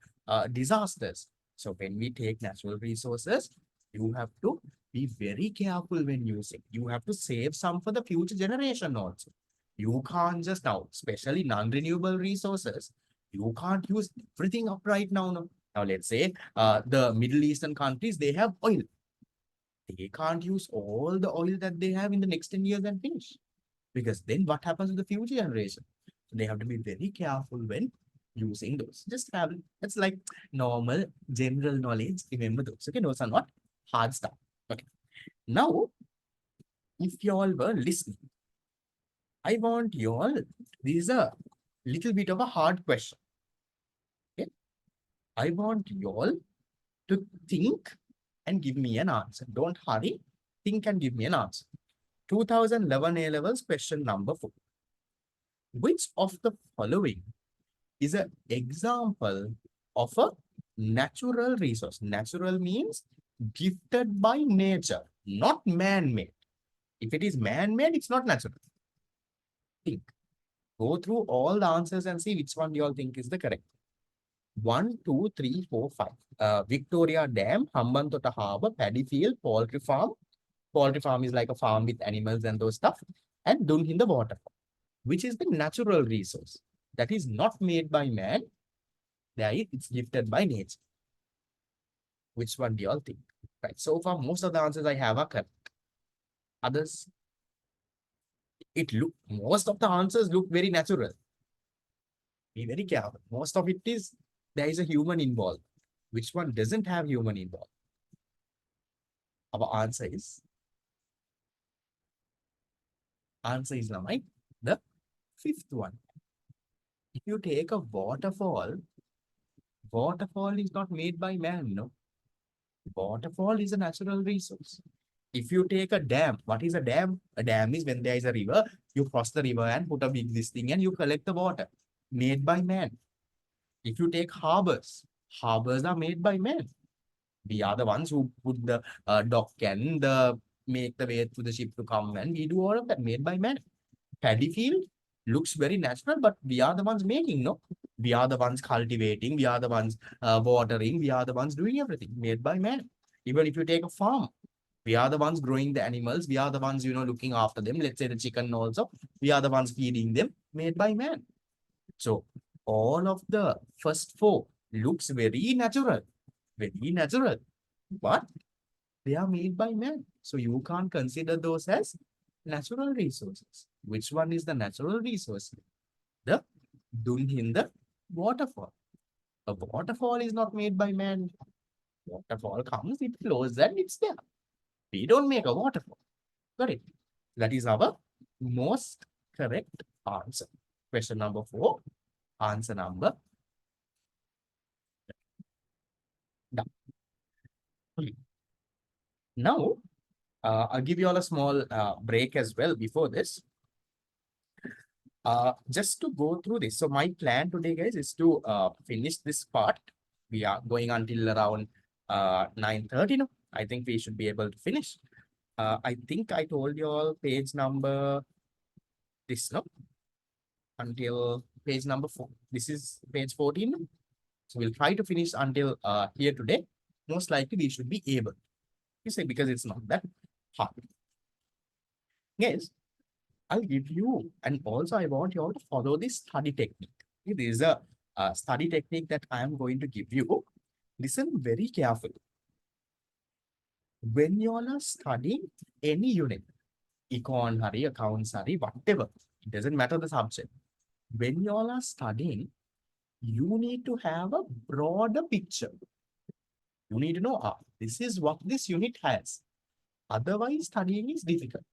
disasters. So when we take natural resources, you have to be very careful when using. You have to save some for the future generation also. You can't just now, especially non-renewable resources, you can't use everything up right now. No? Now let's say the Middle Eastern countries, they have oil. They can't use all the oil that they have in the next 10 years and finish. Because then what happens to the future generation? So they have to be very careful when using those. Just have, it's like normal general knowledge. Remember those. Okay, those are not hard stuff. Okay. Now, if you all were listening, I want you all, this is a little bit of a hard question. Okay. I want you all to think and give me an answer. Don't hurry. Think and give me an answer. 2011 A levels question number 4. Which of the following is an example of a natural resource? Natural means gifted by nature, not man-made. If it is man-made, it's not natural. Think. Go through all the answers and see which one you all think is the correct. 1, 2, 3, 4, 5. Victoria Dam, Hambantota Harbour, Paddy Field, Poultry Farm. Poultry farm is like a farm with animals and those stuff. And Dunhinda waterfall, which is the natural resource that is not made by man. It's gifted by nature. Which one do you all think? Right. So far, most of the answers I have are correct. Others, most of the answers look very natural. Be very careful. Most of it is, there is a human involved. Which one doesn't have human involved? Our answer is like the 5th one. If you take a waterfall is not made by man, no. Waterfall is a natural resource. If you take a dam, what is a dam? A dam is when there is a river, you cross the river and put a big this thing and you collect the water. Made by man. If you take harbors are made by man. We are the ones who put the dock and make the way to the ship to come, and we do all of that, made by man. Paddy field looks very natural, but we are the ones making, no? We are the ones cultivating, we are the ones watering, we are the ones doing everything made by man. Even if you take a farm, we are the ones growing the animals, we are the ones, looking after them. Let's say the chicken also, we are the ones feeding them, made by man. So all of the first four looks very natural, but they are made by man. So you can't consider those as natural resources. Which one is the natural resource? The Dunhinda waterfall. A waterfall is not made by man. Waterfall comes, it flows, and it's there. We don't make a waterfall. Correct. That is our most correct answer. Question number 4. Answer number done. Okay. Now, I'll give you all a small break as well before this. Just to go through this. So my plan today, guys, is to finish this part. We are going until around 9:30 now. I think we should be able to finish. I think I told you all page number this, no? Until page number 4. This is page 14. So we'll try to finish until here today. Most likely we should be able. You say because it's not that hard. Yes, I'll give you, and also I want you all to follow this study technique. It is a study technique that I am going to give you. Listen very carefully. When you all are studying any unit, econ, hari, accounts, hari, whatever, it doesn't matter the subject. When you all are studying, you need to have a broader picture. You need to know, this is what this unit has. Otherwise, studying is difficult.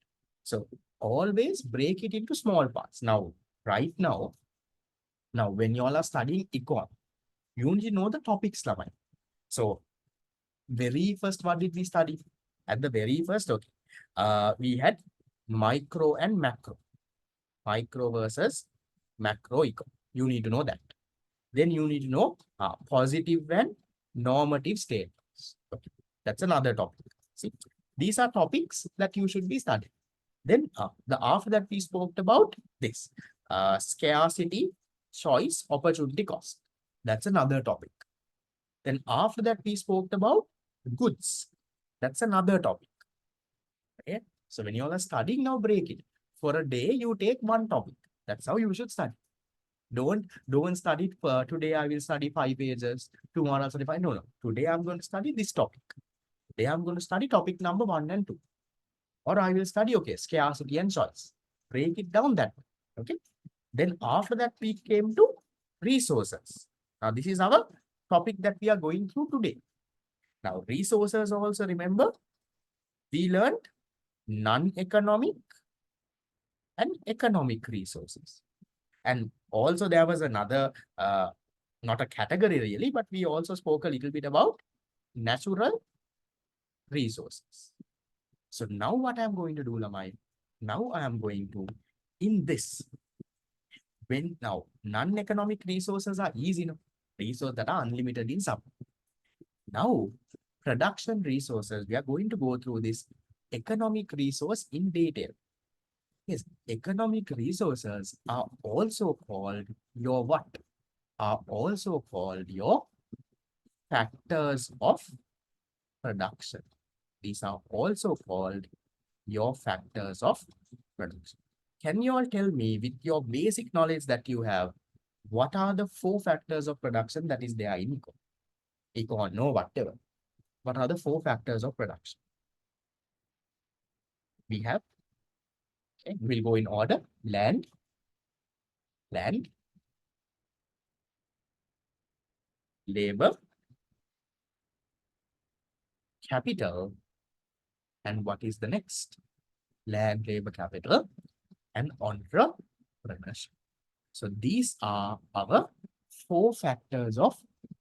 So always break it into small parts. Now, right now, when you all are studying econ, you need to know the topics. So very first, what did we study? At the very first, okay, we had micro and macro. Micro versus macro econ. You need to know that. Then you need to know positive and normative statements. Okay. That's another topic. See, these are topics that you should be studying. Then after that we spoke about this scarcity, choice, opportunity, cost. That's another topic. Then after that we spoke about goods. That's another topic. Okay. So when you all are studying, now break it. For a day, you take one topic. That's how you should study. Don't study today. I will study 5 pages. Tomorrow I'll study 5. No. Today I'm going to study this topic. Today I'm going to study topic number 1 and 2. Or I will study, okay, scarcity and choice. Break it down that way. Okay. Then after that, we came to resources. Now, this is our topic that we are going through today. Now, resources also, remember, we learned non-economic and economic resources. And also there was another, not a category really, but we also spoke a little bit about natural resources. So now what I'm going to do, Lamai, now I am going to, in this, when now non-economic resources are easy, resources that are unlimited in sum. Now, production resources, we are going to go through this economic resource in detail. Yes, economic resources are also called your what? Are also called your factors of production. These are also called your factors of production. Can you all tell me, with your basic knowledge that you have, what are the 4 factors of production that is there in econ? Econ, no, whatever. What are the 4 factors of production? We have, okay, we'll go in order. Land, labor, capital, and what is the next? Land, labor, capital, and entrepreneurship. So these are our 4 factors of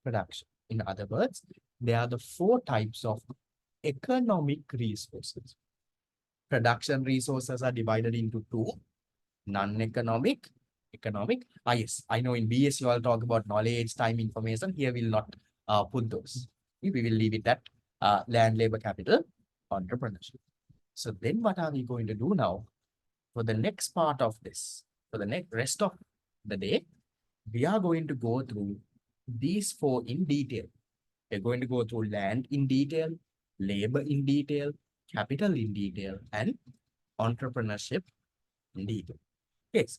production. In other words, they are the 4 types of economic resources. Production resources are divided into 2, non-economic, economic. Yes, I know in BS you all talk about knowledge, time, information. Here we'll not put those. We will leave it at land, labor, capital, entrepreneurship. So then what are we going to do now? For the next part of this, for the next rest of the day, we are going to go through these four in detail. We're going to go through land in detail, labor in detail, capital in detail, and entrepreneurship in detail. Yes.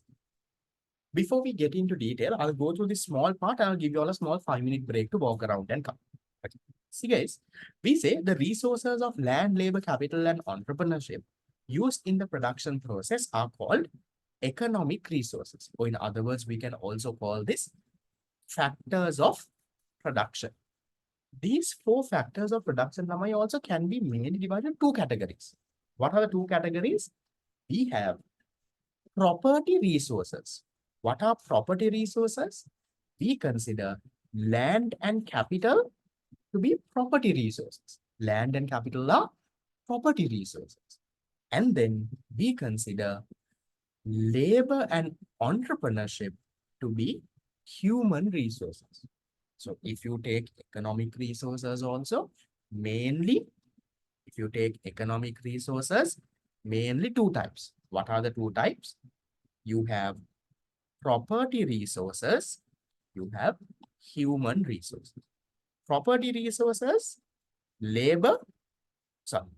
Before we get into detail, I'll go through this small part and I'll give you all a small 5-minute break to walk around and come. Okay. See, guys, we say the resources of land, labor, capital, and entrepreneurship used in the production process are called economic resources. Or in other words, we can also call this factors of production. These four factors of production, Ramai, also can be mainly divided in two categories. What are the two categories? We have property resources. What are property resources? We consider land and capital to be property resources. Land and capital are property resources. And then we consider labor and entrepreneurship to be human resources. So if you take economic resources also, mainly, if you take economic resources, mainly two types. What are the two types? You have property resources, you have human resources. Property resources, labor, sorry,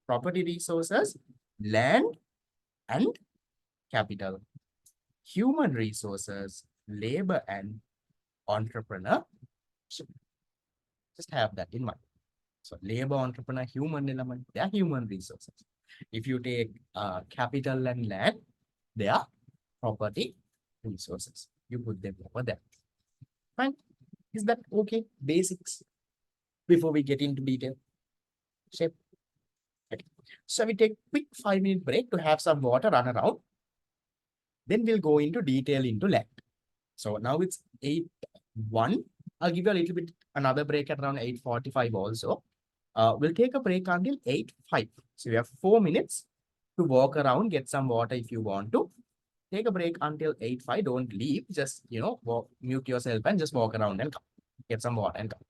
property resources, land and capital. Human resources, labor and entrepreneur. Just have that in mind. So labor, entrepreneur, human element, they are human resources. If you take capital and land, they are property resources. You put them over there. Fine. Is that okay? Basics before we get into detail. Shape. Okay. So we take quick 5-minute break to have some water run around. Then we'll go into detail into land. So now it's 8:01. I'll give you a little bit another break at around 8:45 also. We'll take a break until 8:05. So we have 4 minutes to walk around, get some water if you want to. Take a break until 8:05. Don't leave. Just, mute yourself and just walk around and come. Get some water and come.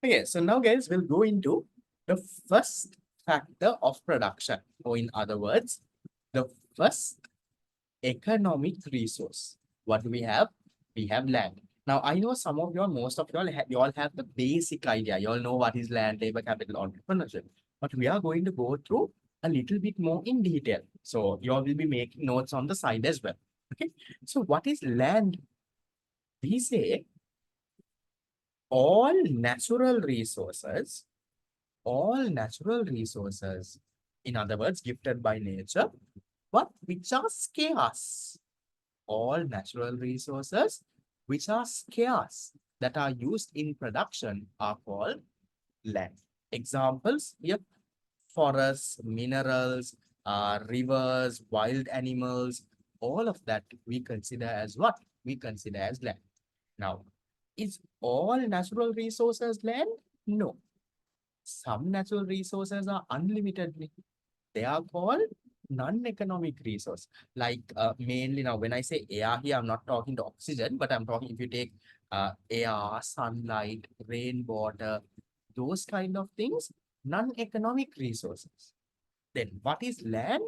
Okay, so now guys, we'll go into the first factor of production, or in other words, the first economic resource. What do we have? We have land. Now, I know some of you all, most of you all have the basic idea. You all know what is land, labor, capital, entrepreneurship. But we are going to go through a little bit more in detail. So you all will be making notes on the side as well. Okay. So what is land? We say all natural resources, in other words, gifted by nature, but which are scarce. All natural resources which are scarce that are used in production are called land. Examples here: forests, minerals, rivers, wild animals, all of that we consider as what? We consider as land. Now, is all natural resources land? No. Some natural resources are unlimited. They are called non-economic resource. Like mainly now, when I say air here, I'm not talking to oxygen, but I'm talking if you take air, sunlight, rainwater, those kind of things, non-economic resources. Then what is land?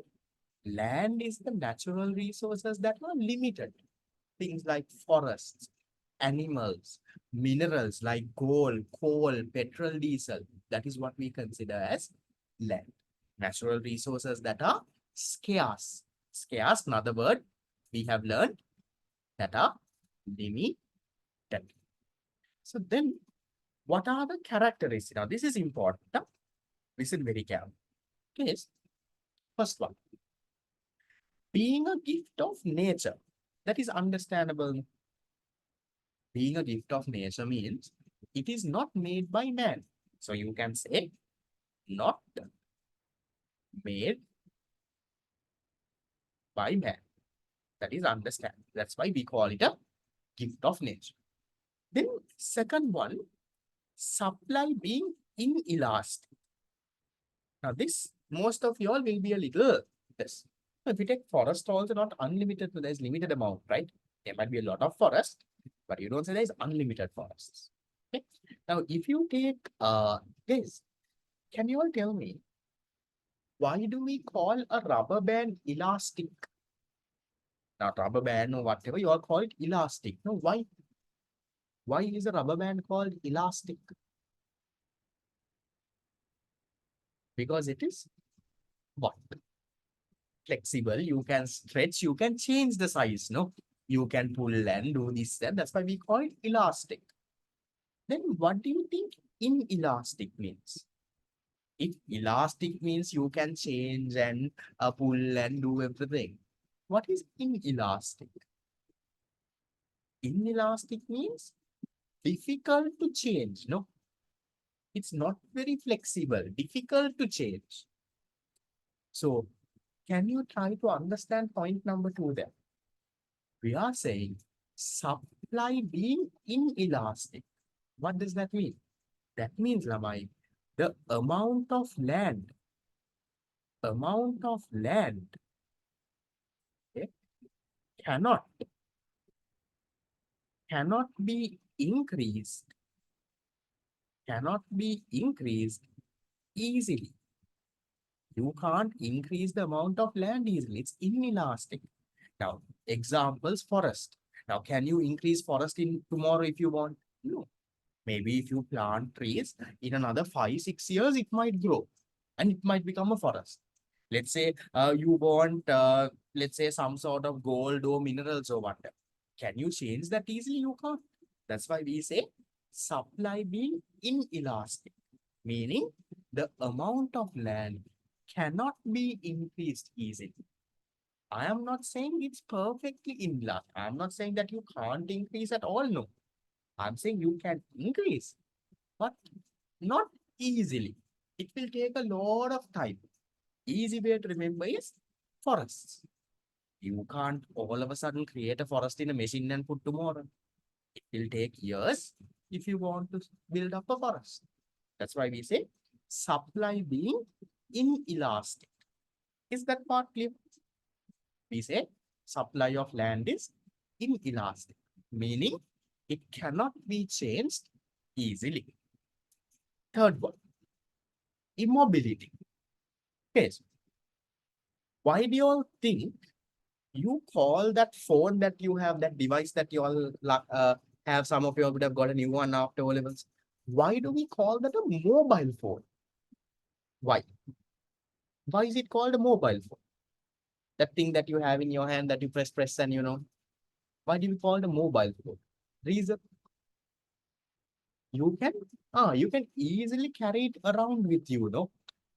Land is the natural resources that are limited. Things like forests, animals, minerals like gold, coal, petrol, diesel. That is what we consider as land. Natural resources that are scarce. Scarce, another word we have learned, that are limited. So then, what are the characteristics? Now, this is important. Listen very carefully. Okay, first one, being a gift of nature. That is understandable. Being a gift of nature means it is not made by man. So you can say not made by man. That is understand. That's why we call it a gift of nature. Then second one, supply being inelastic. Now this, most of you all will be a little this. If you take forest also not unlimited, there's limited amount, right? There might be a lot of forest, but you don't say there's unlimited forests. Okay. Now if you take guys, Can you all tell me, why do we call a rubber band elastic? Not rubber band or whatever, you all call it elastic. No, why? Why is a rubber band called elastic? Because it is what? Flexible. You can stretch, you can change the size, no? You can pull and do this, and that's why we call it elastic. Then what do you think inelastic means? If elastic means you can change and pull and do everything, what is inelastic? Inelastic means difficult to change, no? It's not very flexible, difficult to change. So, can you try to understand point number 2 there? We are saying supply being inelastic. What does that mean? That means, Lamai, the amount of land, okay, cannot cannot be increased, cannot be increased easily. You can't increase the amount of land easily. It's inelastic. Now, examples, forest. Now, can you increase forest in tomorrow if you want? No. Maybe if you plant trees, in another 5, 6 years, it might grow and it might become a forest. Let's say you want, let's say some sort of gold or minerals or whatever. Can you change that easily? You can't. That's why we say supply being inelastic, meaning the amount of land cannot be increased easily. I am not saying it's perfectly inelastic. I'm not saying that you can't increase at all. No, I'm saying you can increase, but not easily. It will take a lot of time. Easy way to remember is forests. You can't all of a sudden create a forest in a machine and put tomorrow. It will take years if you want to build up a forest. That's why we say supply being inelastic. Is that part clear? We say supply of land is inelastic, meaning it cannot be changed easily. Third one, immobility. Okay, so why do you all think you call that phone that you have, that device that you all have, some of you all would have got a new one after O levels. Why do we call that a mobile phone? Why? Why is it called a mobile phone? That thing that you have in your hand that you press and why do we call it a mobile phone? Reason, you can easily carry it around with you, no?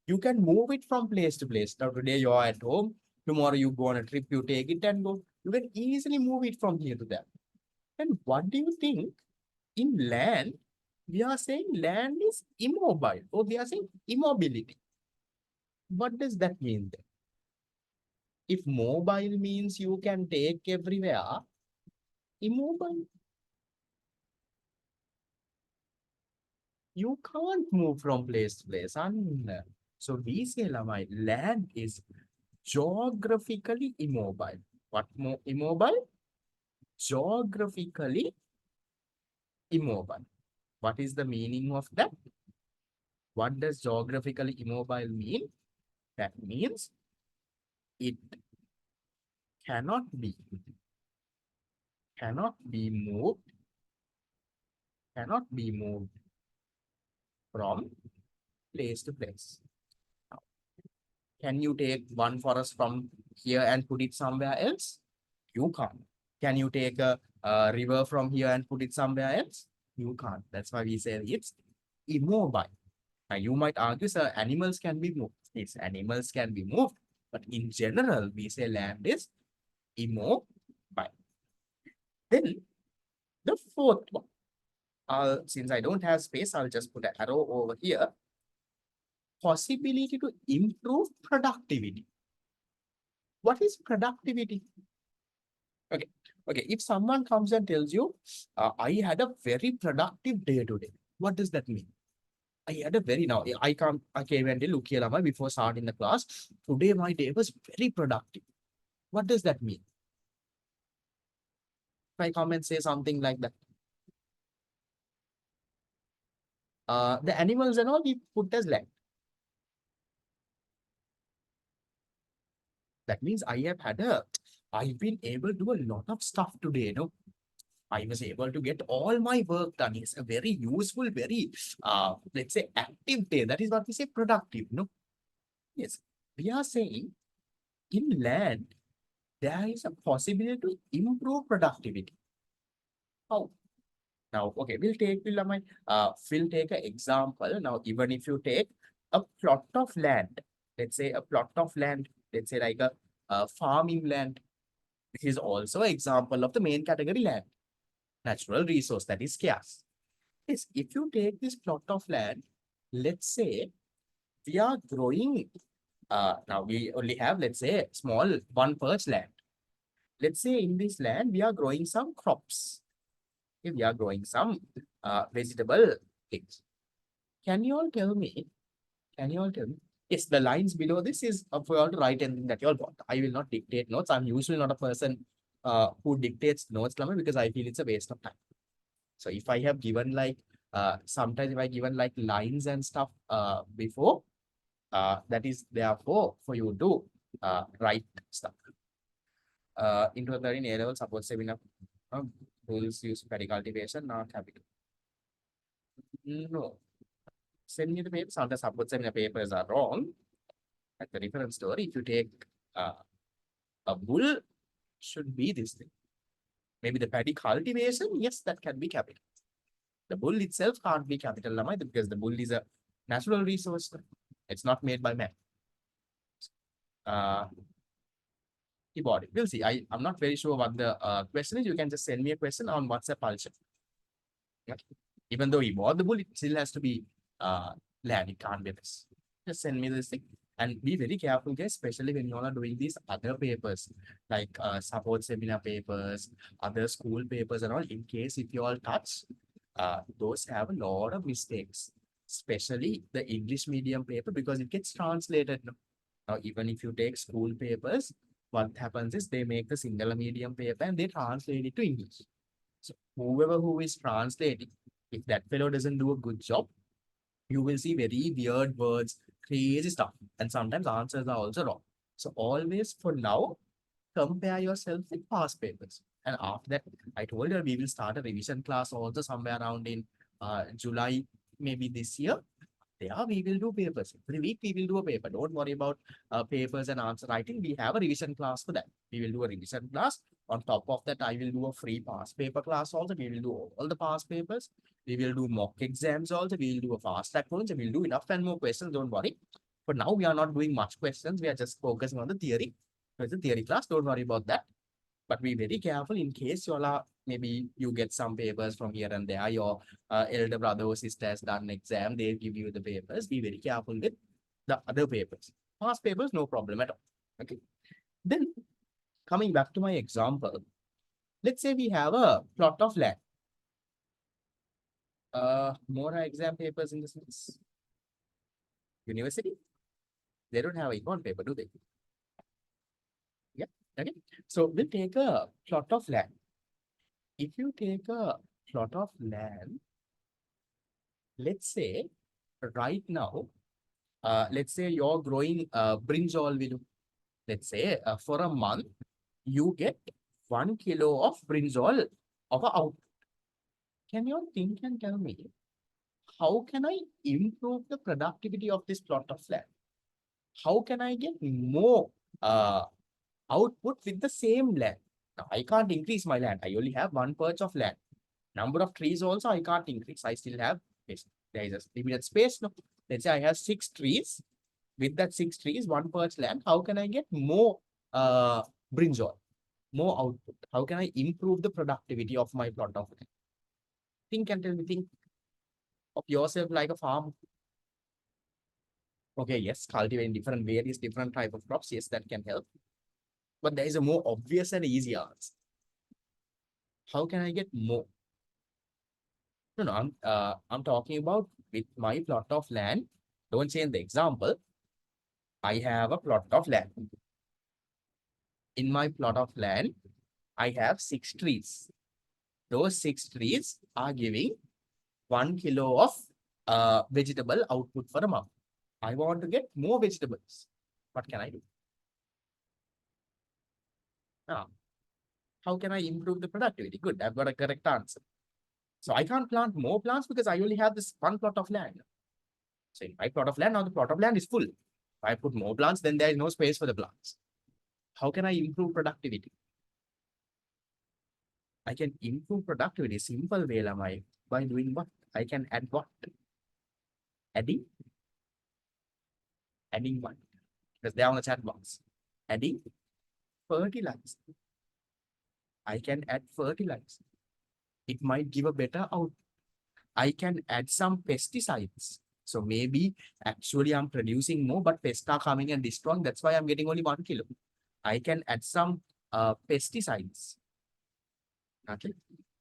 You can move it from place to place. Now today you're at home, tomorrow you go on a trip, you take it and go. You can easily move it from here to there. And what do you think in land? We are saying land is immobile, or we are saying immobility. What does that mean then? If mobile means you can take everywhere, immobile, you can't move from place to place. So we say, Lamai, land is geographically immobile. What more immobile? Geographically immobile. What is the meaning of that? What does geographically immobile mean? That means it cannot be cannot be moved cannot be moved from place to place. Now, can you take one forest from here and put it somewhere else? You can't. Can you take a river from here and put it somewhere else? You can't. That's why we say it's immobile. Now you might argue, sir, animals can be moved. Yes, animals can be moved, but in general, we say land is immobile. Then the fourth one, since I don't have space, I'll just put an arrow over here. Possibility to improve productivity. What is productivity? Okay, okay. If someone comes and tells you, I had a very productive day today, what does that mean? I had a very now I came and look here Lama, before starting the class. Today my day was very productive. What does that mean? If I come and say something like that, the animals and all we put as land. That means I've been able to do a lot of stuff today, you know. I was able to get all my work done. It's a very useful, very, let's say, active day. That is what we say productive, you know. Yes, we are saying in land, there is a possibility to improve productivity. How? Now, okay, we'll take an example. Now, even if you take a plot of land, let's say a plot of land, let's say like a farming land, this is also an example of the main category land, natural resource that is scarce. Yes, if you take this plot of land, let's say we are growing, now we only have, let's say, small one perch land. Let's say in this land, we are growing some crops. Okay, we are growing some vegetable things. Can you all tell me? Can you all tell me? Yes, the lines below this is for you all to write anything that you all want. I will not dictate notes. I'm usually not a person who dictates notes, Lama, because I feel it's a waste of time. So if I have given like sometimes if I given like lines and stuff before, that is therefore for you to write stuff. Into the in A level support seminar rules use paddy cultivation, not capital. No. Send me the papers. Under support seminar papers are wrong. That's a different story. If you take uh, a bull, should be this thing. Maybe the paddy cultivation, yes, that can be capital. The bull itself can't be capital Lamai because the bull is a natural resource. It's not made by man. The body. We'll see. I'm not very sure what the question is. You can just send me a question on WhatsApp. I'll check. Okay. Even though he bought the bull, it still has to be land. It can't be this. Just send me this thing. And be very careful, guys, especially when you all are doing these other papers, like support seminar papers, other school papers and all, in case if you all touch, those have a lot of mistakes, especially the English medium paper, because it gets translated. Now, even if you take school papers, what happens is they make the single medium paper and they translate it to English. So whoever who is translating, if that fellow doesn't do a good job, you will see very weird words, crazy stuff, and sometimes answers are also wrong. So always for now, compare yourself with past papers. And after that, I told you we will start a revision class also somewhere around in July, maybe this year. There we will do papers. Every week we will do a paper. Don't worry about papers and answer writing. We have a revision class for that. We will do a revision class. On top of that, I will do a free past paper class also. We will do all the past papers. We will do mock exams also. We will do a fast track ones. We will do enough and more questions. Don't worry. But now we are not doing much questions. We are just focusing on the theory. So it's a theory class. Don't worry about that. But be very careful in case you all are, maybe you get some papers from here and there. Your elder brother or sister has done an exam. They'll give you the papers. Be very careful with the other papers. Past papers, no problem at all. Okay. Then coming back to my example, let's say we have a plot of land. More exam papers in the sense. University, they don't have econ paper, do they? Yeah. Okay. So we'll take a plot of land. If you take a plot of land, let's say right now, let's say you're growing brinjal, let's say for a month, you get 1 kilo of brinjal of a output. Can you all think and tell me, how can I improve the productivity of this plot of land? How can I get more output with the same land? Now, I can't increase my land. I only have one perch of land. Number of trees also I can't increase. I still have space. There is a limited space. No. Let's say I have 6 trees. With that 6 trees, one perch land, how can I get more brinjal, more output? How can I improve the productivity of my plot of land? Think and tell me, think of yourself like a farm. Okay, yes, cultivating different various different type of crops. Yes, that can help. But there is a more obvious and easy answer. How can I get more? No, I'm talking about with my plot of land. Don't change the example. I have a plot of land. In my plot of land, I have 6 trees. Those 6 trees are giving 1 kilo of vegetable output for a month. I want to get more vegetables. What can I do? Ah, how can I improve the productivity? Good, I've got a correct answer. So I can't plant more plants because I only have this one plot of land. So in my plot of land, now the plot of land is full. If I put more plants, then there is no space for the plants. How can I improve productivity? I can improve productivity simple way, Lamai, by doing what? I can add what? Adding? Adding what? Because they are on the chat box. Adding fertilizer. I can add fertilizer. It might give a better output. I can add some pesticides. So maybe actually I'm producing more, but pests are coming and destroying. That's why I'm getting only 1 kilo. I can add some pesticides. Okay.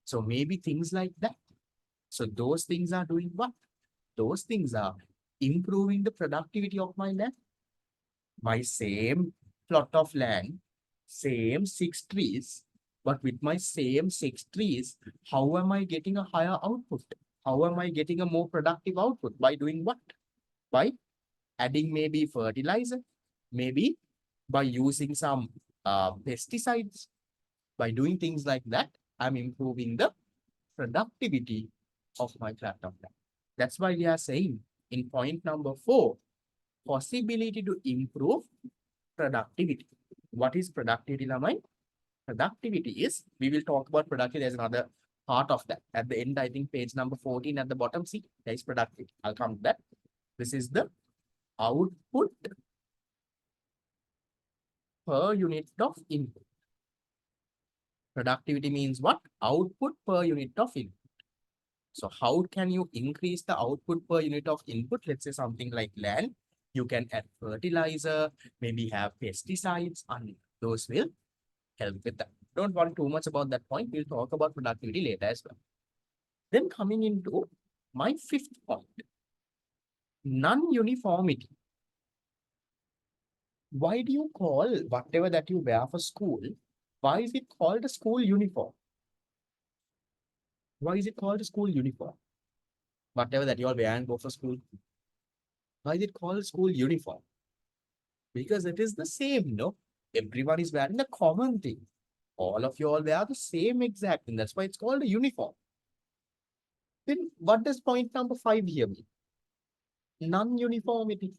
So maybe things like that. So those things are doing what? Those things are improving the productivity of my land. My same plot of land, same 6 trees, but with my same 6 trees, how am I getting a higher output? How am I getting a more productive output? By doing what? By adding maybe fertilizer, maybe by using some pesticides. By doing things like that, I'm improving the productivity of my plot of land. That's why we are saying in point number 4, possibility to improve productivity. What is productivity, Lamai? Productivity is, we will talk about productivity. There's another part of that. At the end, I think page number 14 at the bottom, see, there is productivity. I'll come to that. This is the output per unit of input. Productivity means what? Output per unit of input. So how can you increase the output per unit of input? Let's say something like land. You can add fertilizer, maybe have pesticides, and those will help with that. Don't worry too much about that point. We'll talk about productivity later as well. Then coming into my 5th point, non-uniformity. Why do you call whatever that you wear for school, why is it called a school uniform? Why is it called a school uniform? Whatever that you all wear and go for school. Why is it called school uniform? Because it is the same, no? Everyone is wearing the common thing. All of you all wear the same exact thing. That's why it's called a uniform. Then what does point number 5 here mean? Non-uniformity.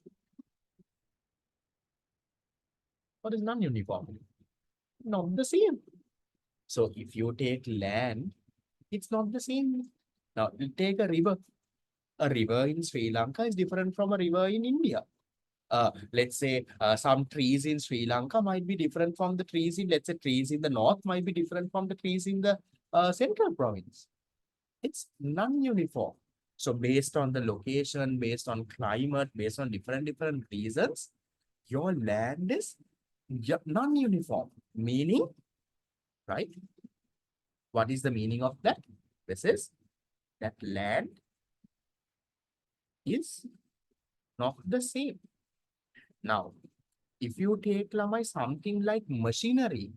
What is non-uniformity? Not the same. So if you take land, it's not the same. Now, you take a river. A river in Sri Lanka is different from a river in India. Let's say some trees in Sri Lanka might be different from the trees in, let's say, trees in the north might be different from the trees in the central province. It's non-uniform. So based on the location, based on climate, based on different reasons, your land is non-uniform. Meaning, right? What is the meaning of that? This is that land is not the same. Now, if you take Lamai something like machinery,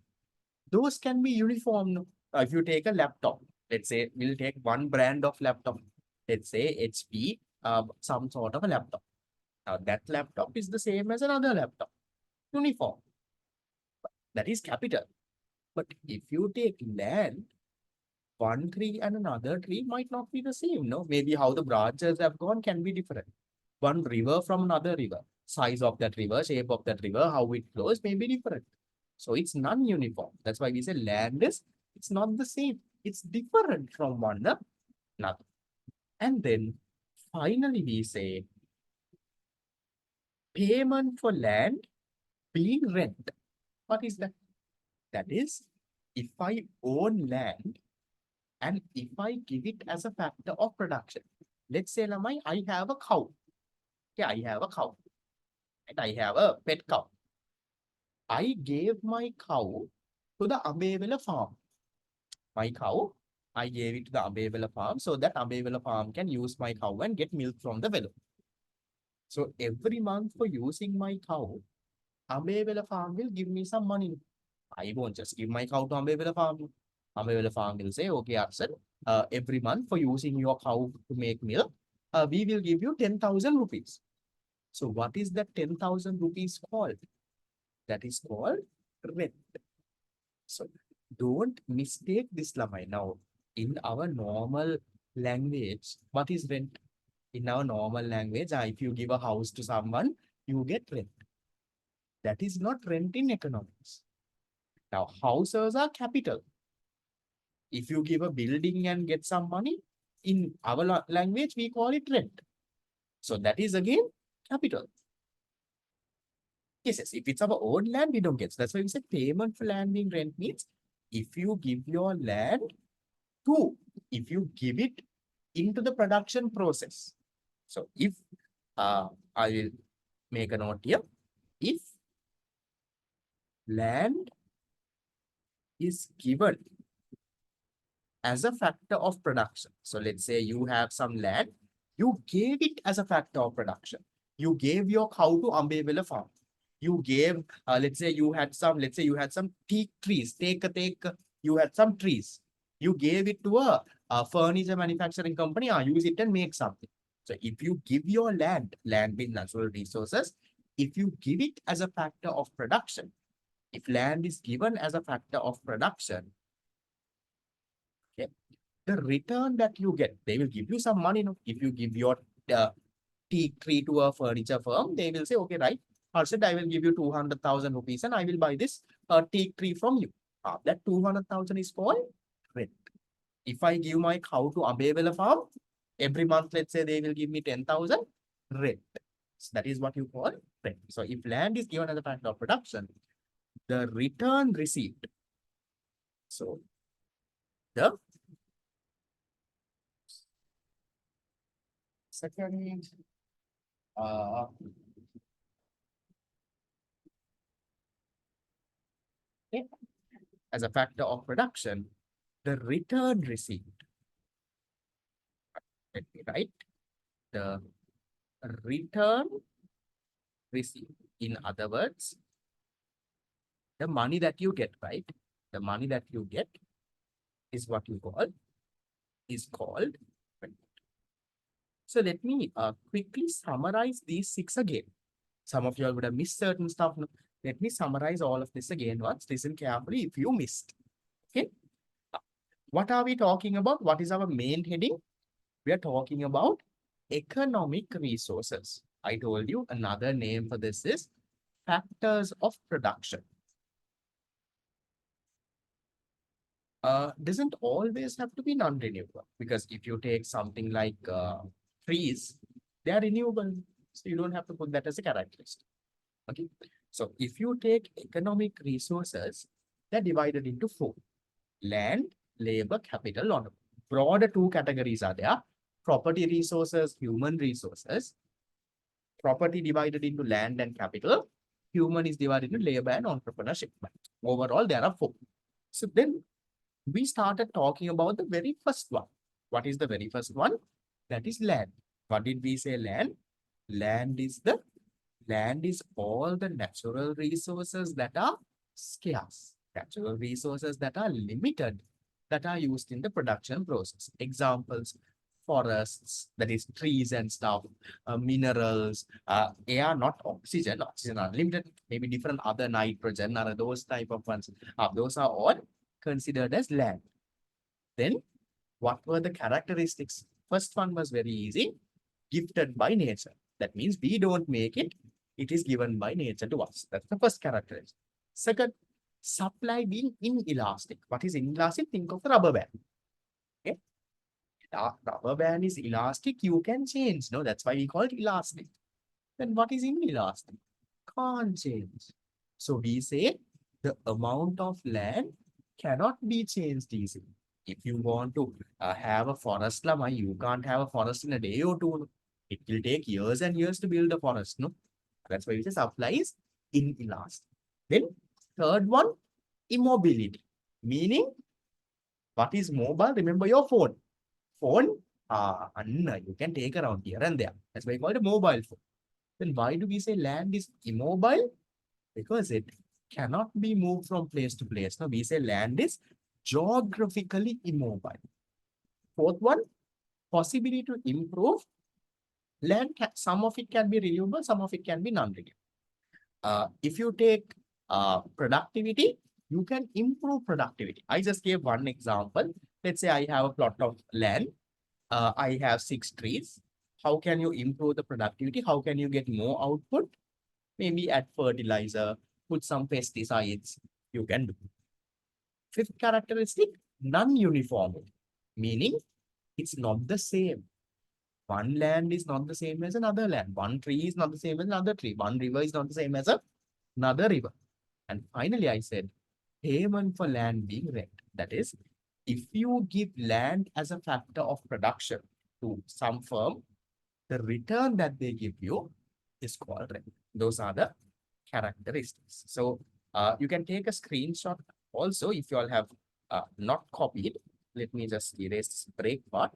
those can be uniform. No? If you take a laptop, let's say we'll take one brand of laptop, let's say HP, some sort of a laptop. Now that laptop is the same as another laptop, uniform. That is capital. But if you take land, one tree and another tree might not be the same. No, maybe how the branches have gone can be different. One river from another river, size of that river, shape of that river, how it flows may be different. So it's non-uniform. That's why we say land is, it's not the same. It's different from one another. And then finally we say payment for land being rent. What is that? That is, if I own land and if I give it as a factor of production. Let's say, Lamai, I have a cow. Okay, I have a cow. And I have a pet cow. I gave my cow to the Ambevela farm. My cow, I gave it to the Ambevela farm so that Ambevela farm can use my cow and get milk from the well. So every month for using my cow, Ambevela farm will give me some money. I won't just give my cow to Ambevela farm. Ambevela farm will say, okay, Arsan, every month for using your cow to make milk, we will give you 10,000 rupees. So what is that 10,000 rupees called? That is called rent. So don't mistake this, Lamai. Now, in our normal language, what is rent? In our normal language, if you give a house to someone, you get rent. That is not rent in economics. Now, houses are capital. If you give a building and get some money, in our language, we call it rent. So that is again capital. Yes, yes. If it's our own land, we don't get. So that's why we say payment for land being rent means if you give your land to, if you give it into the production process. So if I will make a note here, if land is given as a factor of production. So let's say you have some land, you gave it as a factor of production. You gave your cow to Ambevela farm. You gave, let's say you had some teak trees, you had some trees. You gave it to a furniture manufacturing company, use it and make something. So if you give your land being natural resources, if you give it as a factor of production, if land is given as a factor of production, okay, the return that you get, they will give you some money. No? If you give your teak tree to a furniture firm, they will say, okay, right, Harshad, I will give you 200,000 rupees and I will buy this teak tree from you. That 200,000 is called rent. If I give my cow to Ambevela farm, every month, let's say they will give me 10,000 rent. So that is what you call rent. So if land is given as a factor of production, the return received. So the second okay, as a factor of production, the return received. Let me write the return received. In other words, the money that you get, right? The money that you get is what you call rent. So let me quickly summarize these 6 again. Some of you all would have missed certain stuff. No? Let me summarize all of this again once. Listen carefully if you missed. Okay. What are we talking about? What is our main heading? We are talking about economic resources. I told you another name for this is factors of production. Doesn't always have to be non-renewable, because if you take something like trees, they are renewable. So you don't have to put that as a characteristic. Okay. So if you take economic resources, they're divided into 4: land, labor, capital. On broader 2 categories are there: property resources, human resources. Property divided into land and capital. Human is divided into labor and entrepreneurship. Overall, there are 4. So then we started talking about the very first one. What is the very first one? That is land. What did we say? Land. Land is all the natural resources that are scarce, natural resources that are limited, that are used in the production process. Examples: forests, that is trees and stuff, minerals, air, not oxygen, oxygen unlimited, maybe different other nitrogen, or those type of ones. Those are all considered as land. Then what were the characteristics? First one was very easy: gifted by nature. That means we don't make it, it is given by nature to us. That's the first characteristic. Second, supply being inelastic. What is inelastic? Think of the rubber band. Okay. Rubber band is elastic, you can change. No, that's why we call it elastic. Then what is inelastic? Can't change. So we say the amount of land cannot be changed easily. If you want to have a forest, Lama, you can't have a forest in a day or two. It will take years and years to build a forest. No, that's why we say supply is inelastic. Then third one, immobility. Meaning, what is mobile? Remember your phone. Phone, you can take around here and there. That's why we call it a mobile phone. Then why do we say land is immobile? Because it cannot be moved from place to place. Now we say land is geographically immobile. Fourth one, possibility to improve. Land, some of it can be renewable, some of it can be non-renewable. If you take productivity, you can improve productivity. I just gave one example. Let's say I have a plot of land. I have 6 trees. How can you improve the productivity? How can you get more output? Maybe add fertilizer, put some pesticides. You can do. Fifth characteristic, non-uniformity, meaning it's not the same. One land is not the same as another land. One tree is not the same as another tree. One river is not the same as another river. And finally, I said, payment for land being rent. That is, if you give land as a factor of production to some firm, the return that they give you is called rent. Those are the characteristics. So you can take a screenshot also if you all have not copied. Let me just erase this break part.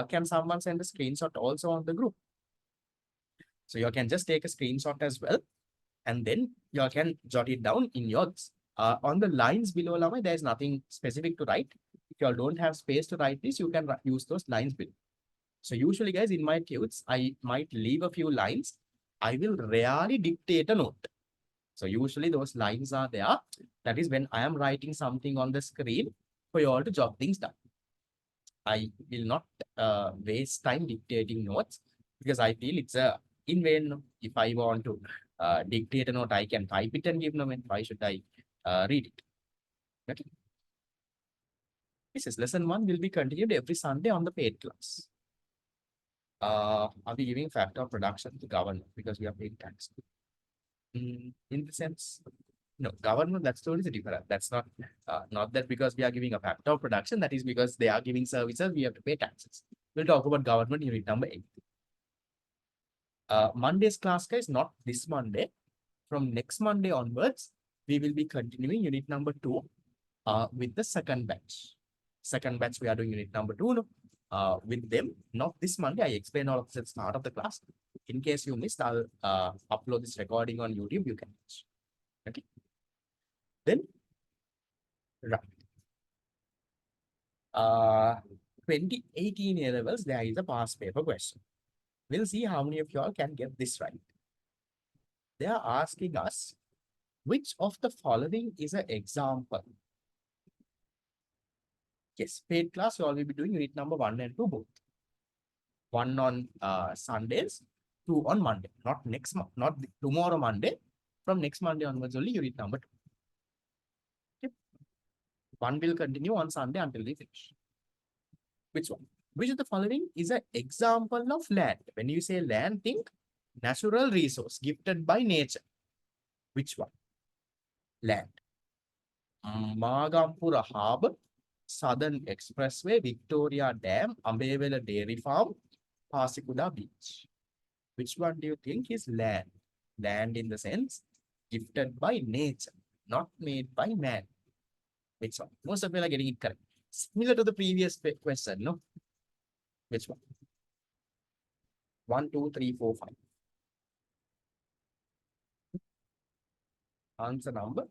Can someone send a screenshot also on the group? So you can just take a screenshot as well, and then you can jot it down in yours. On the lines below, Lamai, there is nothing specific to write. If you all don't have space to write this, you can use those lines below. So usually, guys, in my tunes, I might leave a few lines. I will rarely dictate a note. So usually those lines are there. That is when I am writing something on the screen for you all to jot things down. I will not waste time dictating notes because I feel it's a in vain. If I want to dictate a note, I can type it and give them. Why should I read it? Okay. This is lesson 1 will be continued every Sunday on the paid class. Are we giving factor of production to government because we are paying tax? In the sense, no, government, that's totally different. That's not that because we are giving a factor of production, that is because they are giving services, we have to pay taxes. We'll talk about government unit number 8. Monday's class, guys, not this Monday. From next Monday onwards, we will be continuing unit number 2 with the second batch. Second batch, we are doing unit number 2 with them. Not this Monday. I explained all of this at the start of the class. In case you missed, I'll upload this recording on YouTube. You can watch. Okay. Then, right. 2018 A levels, there is a past paper question. We'll see how many of you all can get this right. They are asking us, which of the following is an example? Yes, paid class, you all will be doing unit number 1 and 2 both. 1 on Sundays, 2 on Monday. Not next month, not tomorrow Monday. From next Monday onwards, only unit number 2. Okay. 1 will continue on Sunday until we finish. Which one? Which of the following is an example of land? When you say land, think natural resource gifted by nature. Which one? Land. Magampura Harbour, Southern Expressway, Victoria Dam, Ambewela Dairy Farm, Pasikuda Beach. Which one do you think is land? Land in the sense gifted by nature, not made by man. Which one? Most of you are getting it correct. Similar to the previous question, no? Which one? 1, 2, 3, 4, 5. Answer number.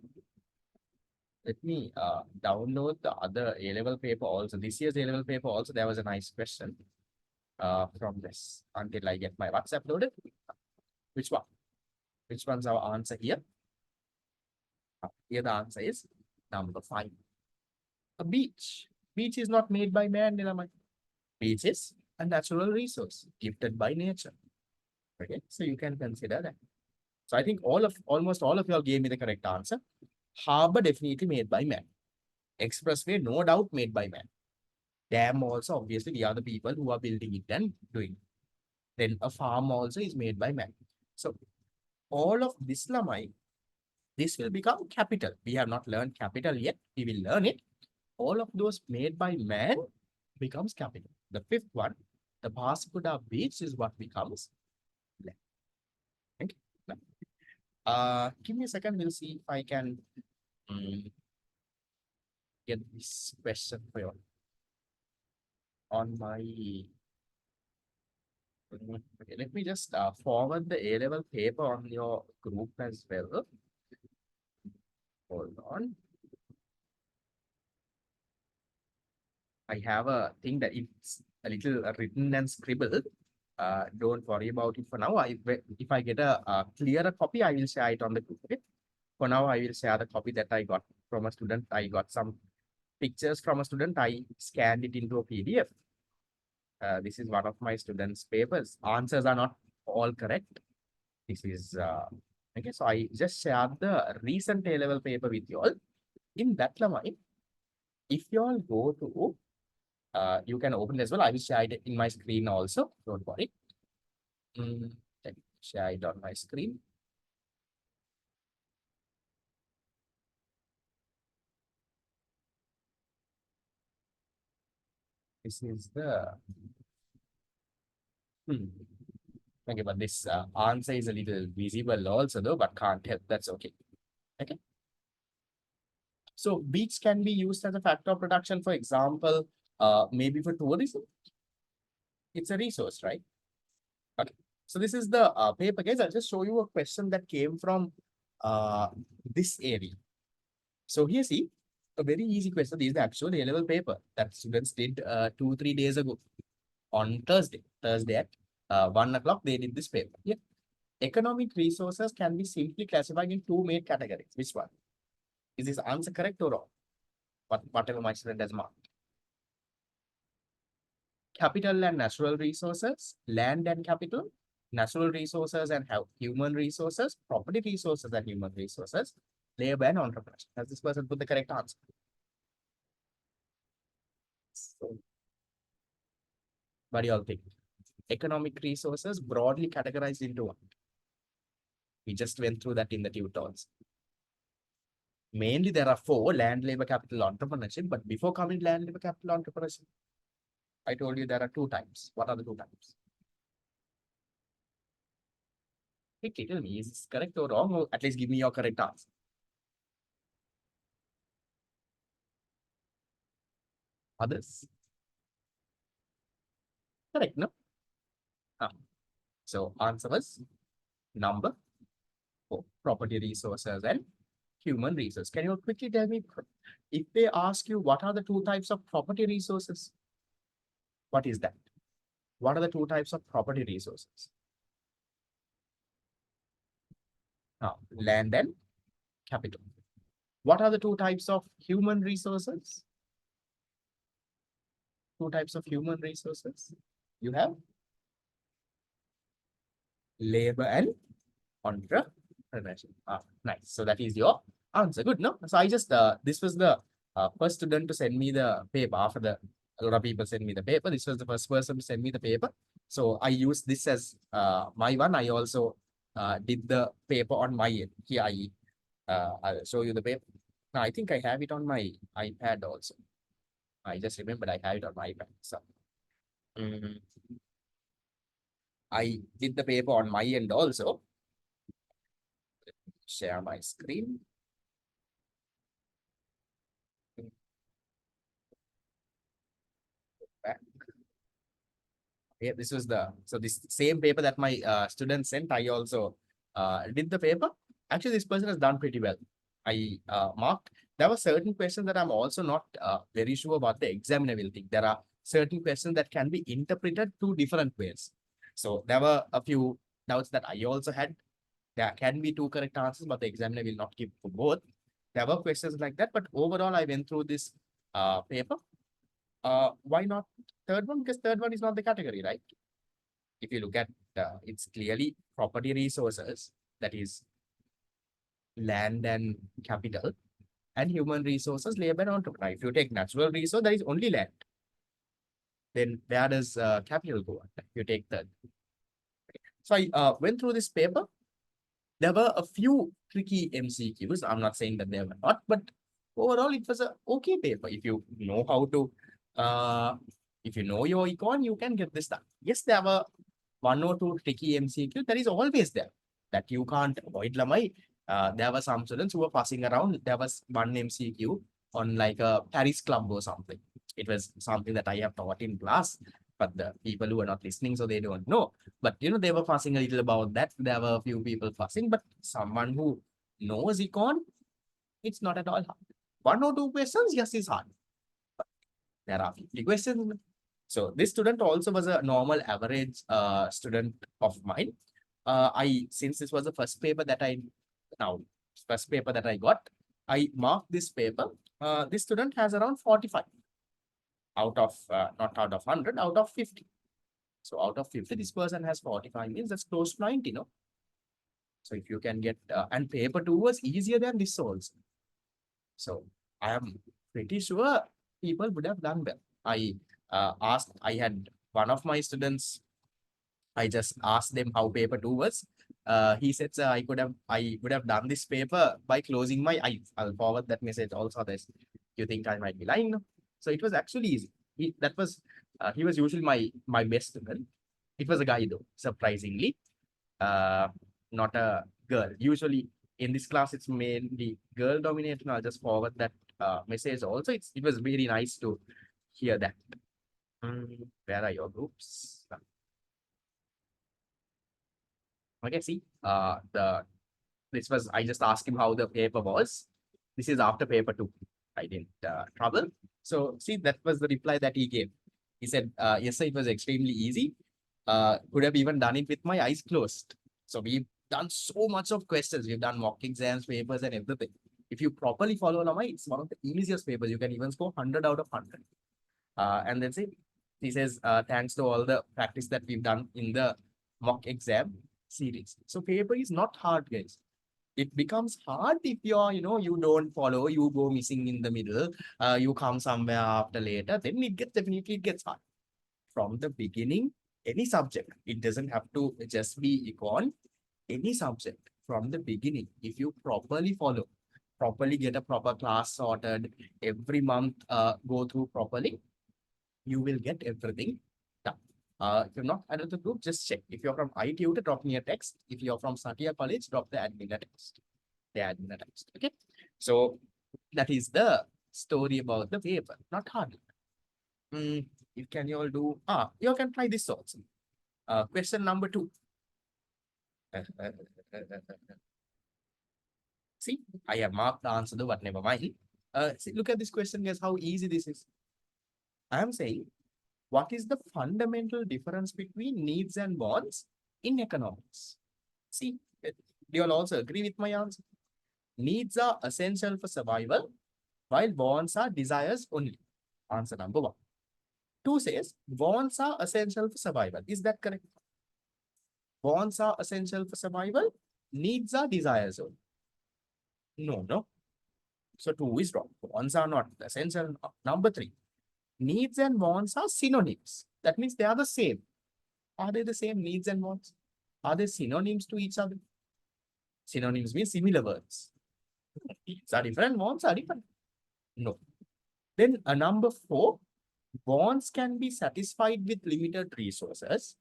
Let me download the other A-level paper also. This year's A-level paper also, there was a nice question from this until I get my WhatsApp loaded. Which one? Which one's our answer here? Here the answer is number 5. A beach. Beach is not made by man, Nilamai. Beach is a natural resource gifted by nature. Okay, so you can consider that. So I think almost all of you all gave me the correct answer. Harbor definitely made by man. Expressway, no doubt made by man. Dam also, obviously, we are the people who are building it and doing it. Then a farm also is made by man. So all of this, Lamai, this will become capital. We have not learned capital yet. We will learn it. All of those made by man becomes capital. The 5th one, the Pasikuda beach is what becomes land. Okay. Give me a second. We'll see if I can get this question for you on my. Okay, let me just forward the A-level paper on your group as well. Hold on. I have a thing that it's a little written and scribbled. Don't worry about it for now. If I get a clearer copy, I will share it on the group. Okay. For now, I will share the copy that I got from a student. I got some pictures from a student. I scanned it into a PDF. This is one of my students' papers. Answers are not all correct. This is okay. So I just shared the recent A-level paper with you all. In that line, if you all go to, you can open it as well. I will share it in my screen also. Don't worry. Let me share it on my screen. This is the okay, but this answer is a little visible also though, but can't help. That's okay. Okay. So beach can be used as a factor of production. For example, maybe for tourism, it's a resource, right? Okay. So this is the paper, guys. I'll just show you a question that came from this area. So here, see, a very easy question. This is the actual A-level paper that students did 2-3 days ago on Thursday. Thursday at 1 o'clock, they did this paper. Yeah. Economic resources can be simply classified in two main categories. Which one? Is this answer correct or wrong? Whatever my student has marked. Capital and natural resources, land and capital, natural resources and human resources, property resources and human resources, labor and entrepreneurship. Has this person put the correct answer? So, what do you all think? Economic resources broadly categorized into what? We just went through that in the tutors. Mainly, there are 4: land, labor, capital, entrepreneurship. But before coming land, labor, capital, entrepreneurship, I told you there are 2 types. What are the 2 types? Quickly tell me, is this correct or wrong? Or at least give me your correct answer. Others? Correct, no? So answer was number 4: property resources and human resources. Can you quickly tell me if they ask you what are the 2 types of property resources? What is that? What are the 2 types of property resources? Land and capital. What are the 2 types of human resources? 2 types of human resources. You have labor and entrepreneurship. Nice. So that is your answer. Good, no? So I just this was the first student to send me the paper after a lot of people send me the paper. This was the first person to send me the paper. So I used this as my one. I also did the paper on my end. Here I'll show you the paper. Now I think I have it on my iPad also. I just remembered I have it on my iPad. So I did the paper on my end also. Share my screen. Back. Yeah, this was this same paper that my student sent. I also did the paper. Actually, this person has done pretty well. I marked. There were certain questions that I'm also not very sure about the examiner will think. There are certain questions that can be interpreted two different ways. So there were a few doubts that I also had. There can be 2 correct answers, but the examiner will not give for both. There were questions like that, but overall, I went through this paper. Why not third one? Because third one is not the category, right? If you look at it's clearly property resources, that is land and capital, and human resources, labor and entrepreneur. If you take natural resource, that is only land. Then where does capital go? If you take third. So I went through this paper. There were a few tricky MCQs. I'm not saying that they were not, but overall it was a okay paper. If you know how to, if you know your econ, you can get this done. Yes, there were 1 or 2 tricky MCQs. That is always there. That you can't avoid, Lamai. There were some students who were passing around. There was one MCQ on like a Paris club or something. It was something that I have taught in class, but the people who are not listening, so they don't know. But they were fussing a little about that. There were a few people fussing, but someone who knows econ, it's not at all hard. 1 or 2 questions, yes, is hard. But there are 50 questions. So this student also was a normal average student of mine. Since this was the first paper that I got, I mark this paper. This student has around 45 out of, not out of 100, out of 50. So out of 50, this person has 45, means that's close to 90, no? So if you can get, and paper 2 was easier than this also. So I am pretty sure people would have done well. I had one of my students, I just asked them how paper 2 was. He said, sir, I would have done this paper by closing my eyes. I'll forward that message also. This, you think I might be lying? No? So it was actually easy. He was usually my best student. It was a guy though, surprisingly, uh, not a girl. Usually in this class, it's mainly girl dominated. I'll just forward that message also. It was very nice to hear that. Where are your groups? Okay, see, this was, I just asked him how the paper was. This is after paper 2. I didn't trouble. So see, that was the reply that he gave. He said, yes, sir, it was extremely easy. Could have even done it with my eyes closed. So we've done so much of questions. We've done mock exams, papers, and everything. If you properly follow Lama, it's one of the easiest papers. You can even score 100 out of 100. And then see, he says, thanks to all the practice that we've done in the mock exam series. So paper is not hard, guys. It becomes hard if you don't follow, you go missing in the middle, you come somewhere after later, then definitely it gets hard. From the beginning, any subject, it doesn't have to just be econ, any subject from the beginning, if you properly follow, properly get a proper class sorted, every month go through properly, you will get everything done. If you're not added to the group, just check. If you're from iTutor, drop me a text. If you're from Satya College, drop the admin a text. The admin a text. Okay. So that is the story about the paper. Not hard. You can you all do? You can try this also. Question number 2. See, I have marked the answer, though, but never mind. See, look at this question, guys. How easy this is. I am saying, what is the fundamental difference between needs and wants in economics? See, do you all also agree with my answer? Needs are essential for survival, while wants are desires only. Answer number 1. 2 says, wants are essential for survival. Is that correct? Wants are essential for survival, needs are desires only. No, no. So 2 is wrong. Wants are not essential. Number 3, needs and wants are synonyms. That means they are the same. Are they the same, needs and wants? Are they synonyms to each other? Synonyms mean similar words. Needs are different, wants are different. No. Then a number 4, wants can be satisfied with limited resources.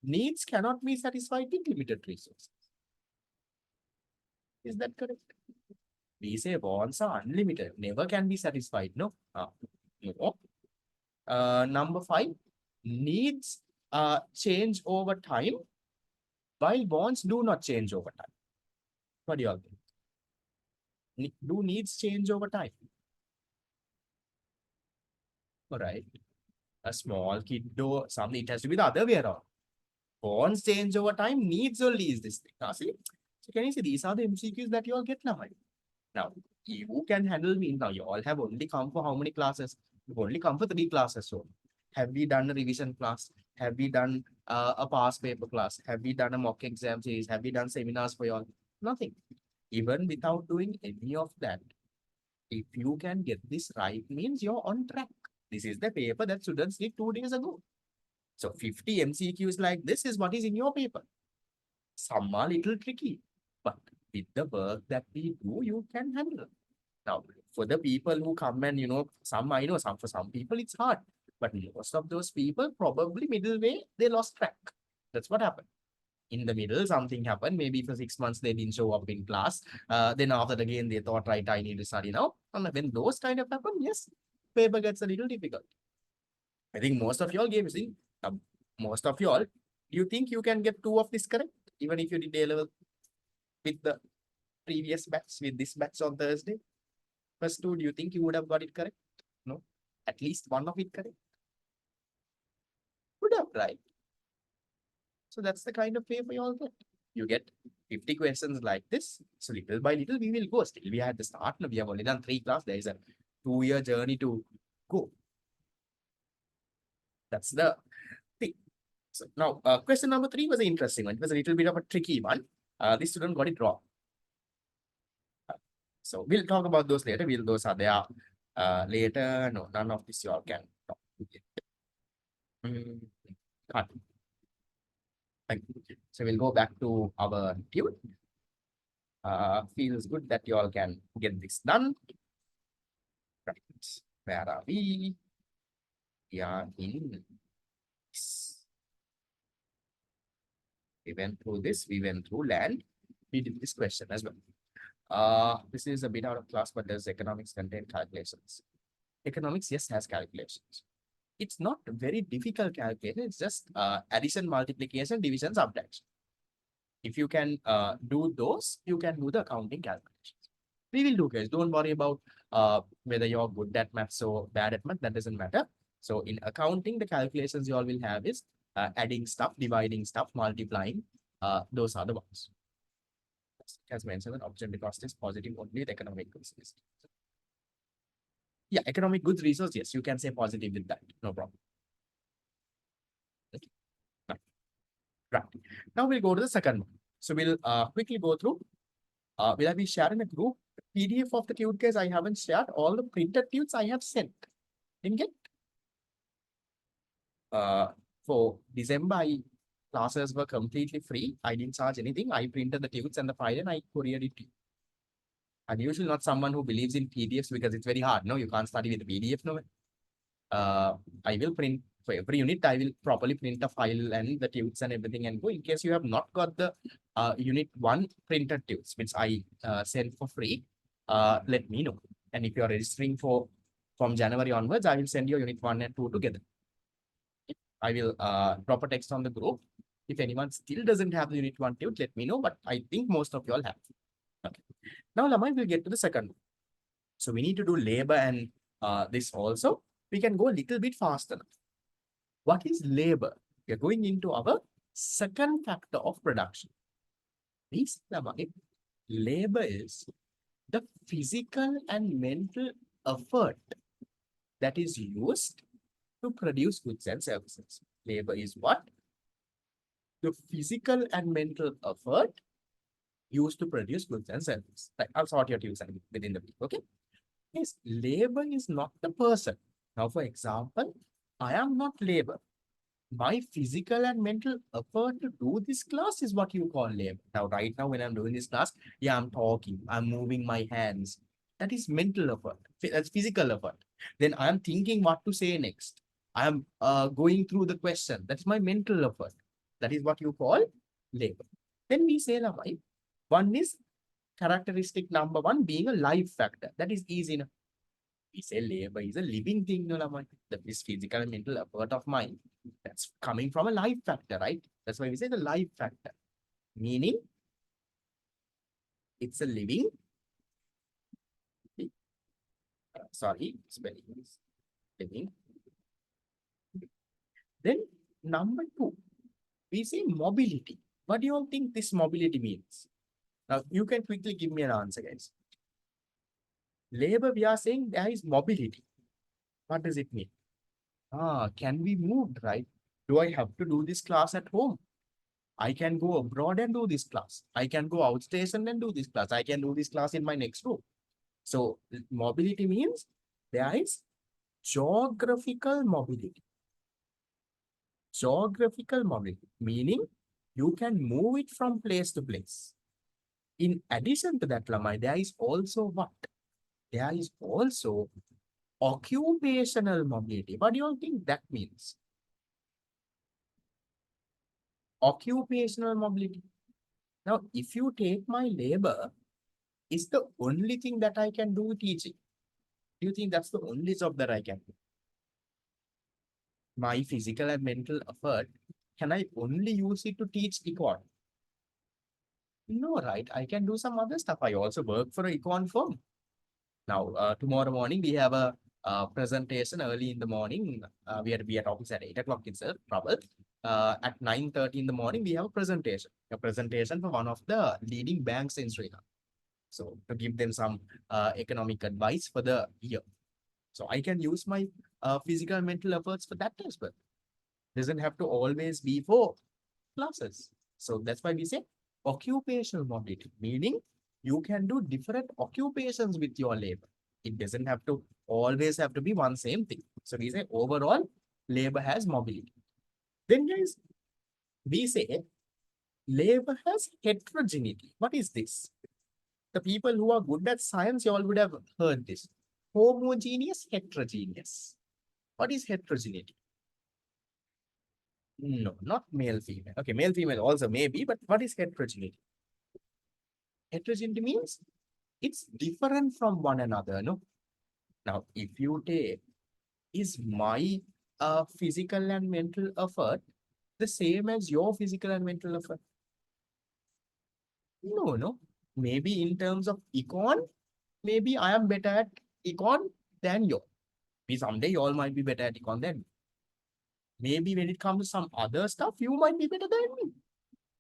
Needs cannot be satisfied with limited resources. Is that correct? We say wants are unlimited, never can be satisfied. No. No. Number 5, needs change over time, while wants do not change over time. What do you all think? Do needs change over time? All right. A small kid, though, something, it has to be the other way around. Wants change over time, needs only is this thing. Now, see? So can you see these are the MCQs that you all get now? Now, you can handle me. Now, you all have only come for how many classes? You've only come for 3 classes. So, have we done a revision class? Have we done a past paper class? Have we done a mock exam series? Have we done seminars for you all? Nothing. Even without doing any of that, if you can get this right, means you're on track. This is the paper that students did 2 days ago. So 50 MCQs like this is what is in your paper. Some are little tricky, but with the work that we do, you can handle. Now, for the people who come and, some I know, for some people it's hard, but most of those people probably middle way, they lost track. That's what happened. In the middle, something happened. Maybe for 6 months, they didn't show up in class. Then after again, they thought, right, I need to study now. And when those kind of happen, yes, paper gets a little difficult. I think most of y'all gave, see, most of y'all, do you think you can get 2 of this correct? Even if you did A level with the previous batch, with this batch on Thursday? First 2, do you think you would have got it correct? No? At least 1 of it correct? Would have, right? So that's the kind of paper you all get. You get 50 questions like this. So little by little, we will go. Still, we are at the start. Now, we have only done 3 classes. There is a 2-year journey to go. That's the thing. So now, question number 3 was an interesting one. It was a little bit of a tricky one. This student got it wrong. So we'll talk about those later. Those are there later. No, none of this you all can talk. Cut. Thank you. So we'll go back to our tune. Feels good that you all can get this done. Right. Where are we? We are in this. We went through this. We went through land. We did this question as well. This is a bit out of class, but does economics contain calculations? Economics, yes, has calculations. It's not very difficult calculation. It's just addition, multiplication, division, subtraction. If you can do those, you can do the accounting calculations. We will do, guys. Don't worry about whether you're good at maths or bad at math. That doesn't matter. So in accounting, the calculations you all will have is adding stuff, dividing stuff, multiplying. Those are the ones. As mentioned, that opportunity cost is positive only with economic goods. Yeah, economic goods resource, yes, you can say positive with that. No problem. Okay. Right. Now we'll go to the second one. So we'll quickly go through. Will I be sharing a group PDF of the tute, guys? I haven't shared all the printed tutes I have sent. Didn't get? For December, classes were completely free. I didn't charge anything. I printed the tutes and the file and I couriered it to you. I'm usually not someone who believes in PDFs because it's very hard. No, you can't study with a PDF. No. I will print for every unit. I will properly print the file and the tutes and everything and go. In case you have not got the unit 1 printed tutes, which I sent for free, let me know. And if you are registering from January onwards, I will send you unit 1 and 2 together. I will drop a text on the group. If anyone still doesn't have the unit 1 tute, let me know. But I think most of you all have. Okay. Now, Lamai will get to the second one. So we need to do labor and this also. We can go a little bit faster. What is labor? We are going into our second factor of production. Please, Lamai, labor is the physical and mental effort that is used to produce goods and services. Labor is what? The physical and mental effort used to produce goods and services. Right, I'll sort your tools within the week, okay? Yes, labor is not the person. Now, for example, I am not labor. My physical and mental effort to do this class is what you call labor. Now, right now, when I'm doing this class, yeah, I'm talking, I'm moving my hands. That is mental effort. That's physical effort. Then I'm thinking what to say next. I'm going through the question. That's my mental effort. That is what you call labor. Then we say, Lamai, one is characteristic number 1 being a life factor. That is easy enough. We say labor is a living thing, no, Lamai. This physical and mental effort of mine, that's coming from a life factor, right? That's why we say the life factor. Meaning, it's a living. Sorry, spelling is living. Then number 2, we say mobility. What do you all think this mobility means? Now, you can quickly give me an answer, guys. Labor, we are saying there is mobility. What does it mean? Can we move, right? Do I have to do this class at home? I can go abroad and do this class. I can go outstation and do this class. I can do this class in my next room. So mobility means there is geographical mobility. Geographical mobility, meaning you can move it from place to place. In addition to that, Lamai, there is also what? There is also occupational mobility. What do you all think that means? Occupational mobility. Now, if you take my labor, is the only thing that I can do teaching. Do you think that's the only job that I can do? My physical and mental effort, can I only use it to teach econ? No, right? I can do some other stuff. I also work for an econ firm. Now, tomorrow morning, we have a presentation early in the morning. We are at office at 8 o'clock itself, trouble. at 9:30 in the morning, we have a presentation for one of the leading banks in Sri Lanka. So to give them some economic advice for the year. So I can use my physical and mental efforts for that as well. Doesn't have to always be for classes. So that's why we say occupational mobility, meaning you can do different occupations with your labor. It doesn't have to always have to be one same thing. So we say overall labor has mobility. Then guys, we say labor has heterogeneity. What is this? The people who are good at science, you all would have heard this. Homogeneous, heterogeneous. What is heterogeneity? No, not male, female. Okay, male, female also maybe, but what is heterogeneity? Heterogeneity means it's different from one another. No. Now, if you take, is my physical and mental effort the same as your physical and mental effort? No, no. Maybe in terms of econ, maybe I am better at econ than you. Maybe someday you all might be better at econ than me. Maybe when it comes to some other stuff, you might be better than me.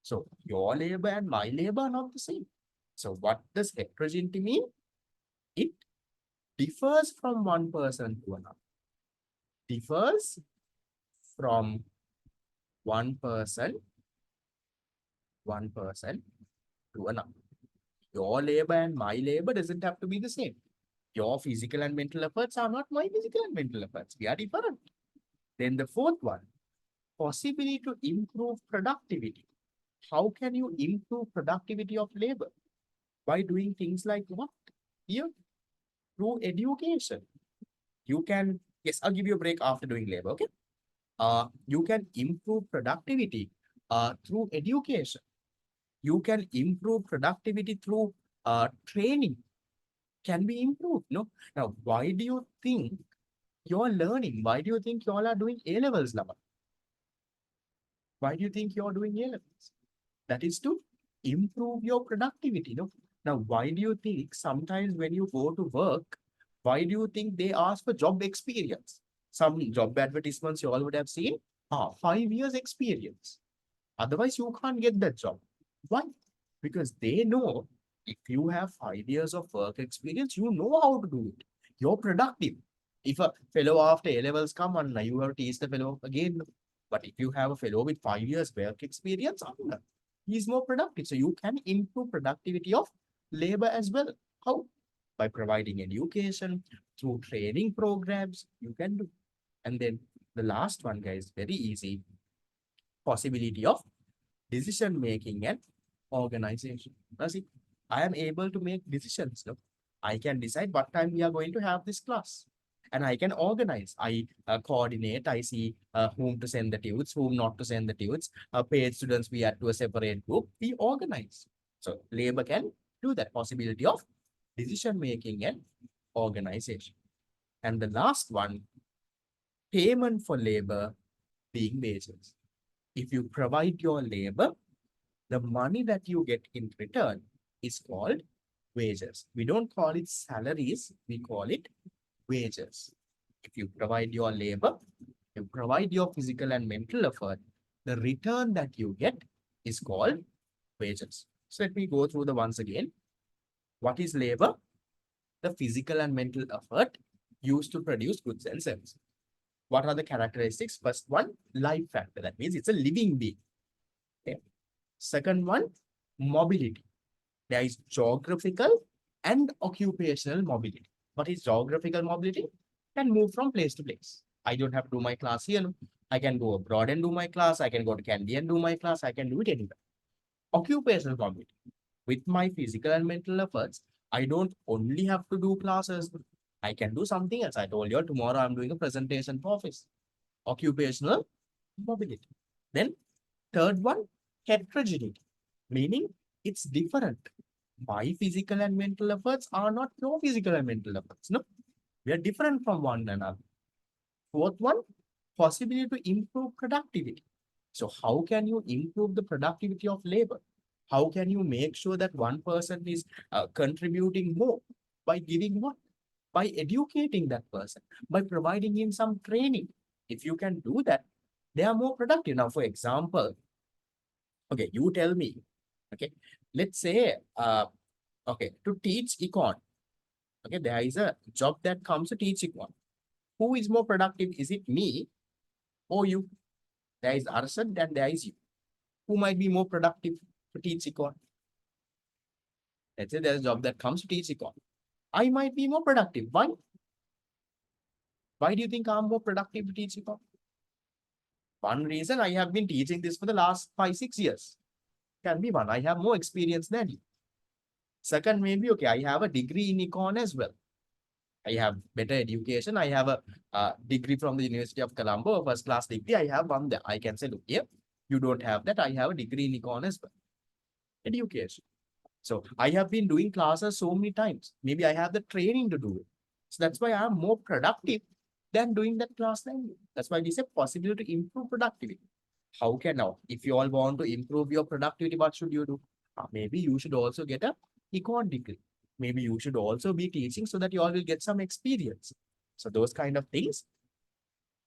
So your labor and my labor are not the same. So what does heterogeneity mean? It differs from one person to another. Differs from one person, one person to another. Your labor and my labor doesn't have to be the same. Your physical and mental efforts are not my physical and mental efforts. We are different. Then the fourth one, possibility to improve productivity. How can you improve productivity of labor? By doing things like what? Here, through education. You can, yes, I'll give you a break after doing labor, okay? You can improve productivity through education. You can improve productivity through training. Can be improved, no? Now, why do you think you're learning? Why do you think you all are doing A levels, Lama? Why do you think you're doing A levels? That is to improve your productivity, no? Now, why do you think sometimes when you go to work, why do you think they ask for job experience? Some job advertisements you all would have seen, 5 years experience. Otherwise, you can't get that job. Why? Because they know if you have 5 years of work experience, you know how to do it. You're productive. If a fellow after A levels come and you have to teach the fellow again, but if you have a fellow with 5 years work experience, he's more productive. So you can improve productivity of labor as well. How? By providing education through training programs, you can do. And then the last one, guys, very easy. Possibility of decision making and organization. Now, see, I am able to make decisions. No? I can decide what time we are going to have this class. And I can organize. I coordinate. I see whom to send the tudes, whom not to send the tudes. Paid students, we add to a separate group. We organize. So labor can do that. Possibility of decision making and organization. And the last one, payment for labor being wages. If you provide your labor, the money that you get in return is called wages. We don't call it salaries, we call it wages. If you provide your labor, you provide your physical and mental effort, the return that you get is called wages. So let me go through the once again. What is labor? The physical and mental effort used to produce goods and services. What are the characteristics? First one, life factor. That means it's a living being. Okay. Second one, mobility. There is geographical and occupational mobility. What is geographical mobility? Can move from place to place. I don't have to do my class here. No? I can go abroad and do my class. I can go to Canada and do my class. I can do it anywhere. Occupational mobility. With my physical and mental efforts, I don't only have to do classes. I can do something else. I told you tomorrow I'm doing a presentation for office. Occupational mobility. Then third one, heterogeneity, meaning it's different. My physical and mental efforts are not your physical and mental efforts. No, we are different from one another. Fourth one, possibility to improve productivity. So how can you improve the productivity of labor? How can you make sure that one person is contributing more? By giving what? By educating that person, by providing him some training. If you can do that, They are more productive. Now, for example, okay, you tell me, okay, let's say, okay, to teach econ, okay, there is a job that comes to teach econ. Who is more productive? Is it me or you? There is Arshad and there is you. Who might be more productive to teach econ? Let's say there's a job that comes to teach econ. I might be more productive. Why? Why do you think I'm more productive to teach econ? One reason, I have been teaching this for the last 5, 6 years. Can be one. I have more experience than you. Second, maybe, okay, I have a degree in econ as well. I have better education. I have a degree from the University of Colombo, a first class degree. I have one there. I can say, look here, you don't have that. I have a degree in econ as well. Education. So I have been doing classes so many times. Maybe I have the training to do it. So that's why I'm more productive than doing that class than you. That's why we say possible to improve productivity. How can now, if you all want to improve your productivity, what should you do? Maybe you should also get a econ degree. Maybe you should also be teaching so that you all will get some experience. So those kind of things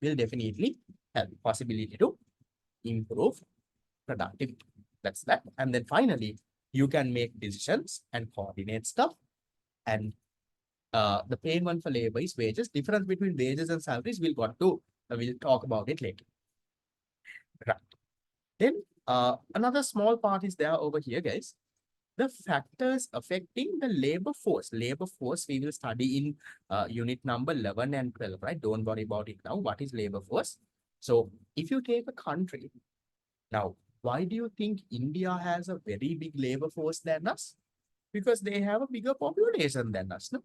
will definitely have possibility to improve productivity. That's that. And then finally, you can make decisions and coordinate stuff. And the payment for labor is wages. Difference between wages and salaries, we'll talk about it later. Right. Then another small part is there over here, guys. The factors affecting the labor force. Labor force, we will study in unit number 11 and 12, right? Don't worry about it now. What is labor force? So if you take a country, now, why do you think India has a very big labor force than us? Because they have a bigger population than us, no?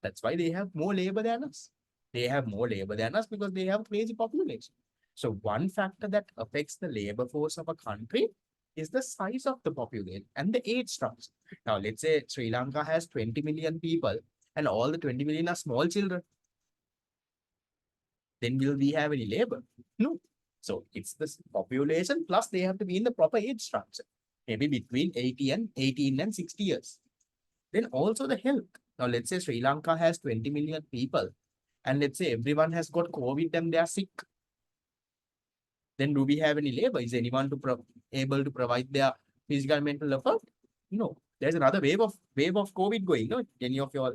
That's why they have more labor than us. They have more labor than us because they have crazy population. So one factor that affects the labor force of a country is the size of the population and the age structure. Now, let's say Sri Lanka has 20 million people and all the 20 million are small children. Then will we have any labor? No. So it's the population plus they have to be in the proper age structure, maybe between 18 and 60 years. Then also the health. Now, let's say Sri Lanka has 20 million people and let's say everyone has got COVID and they are sick. Then do we have any labor? Is anyone able to provide their physical and mental effort? No. There's another wave of COVID going. No, any of you all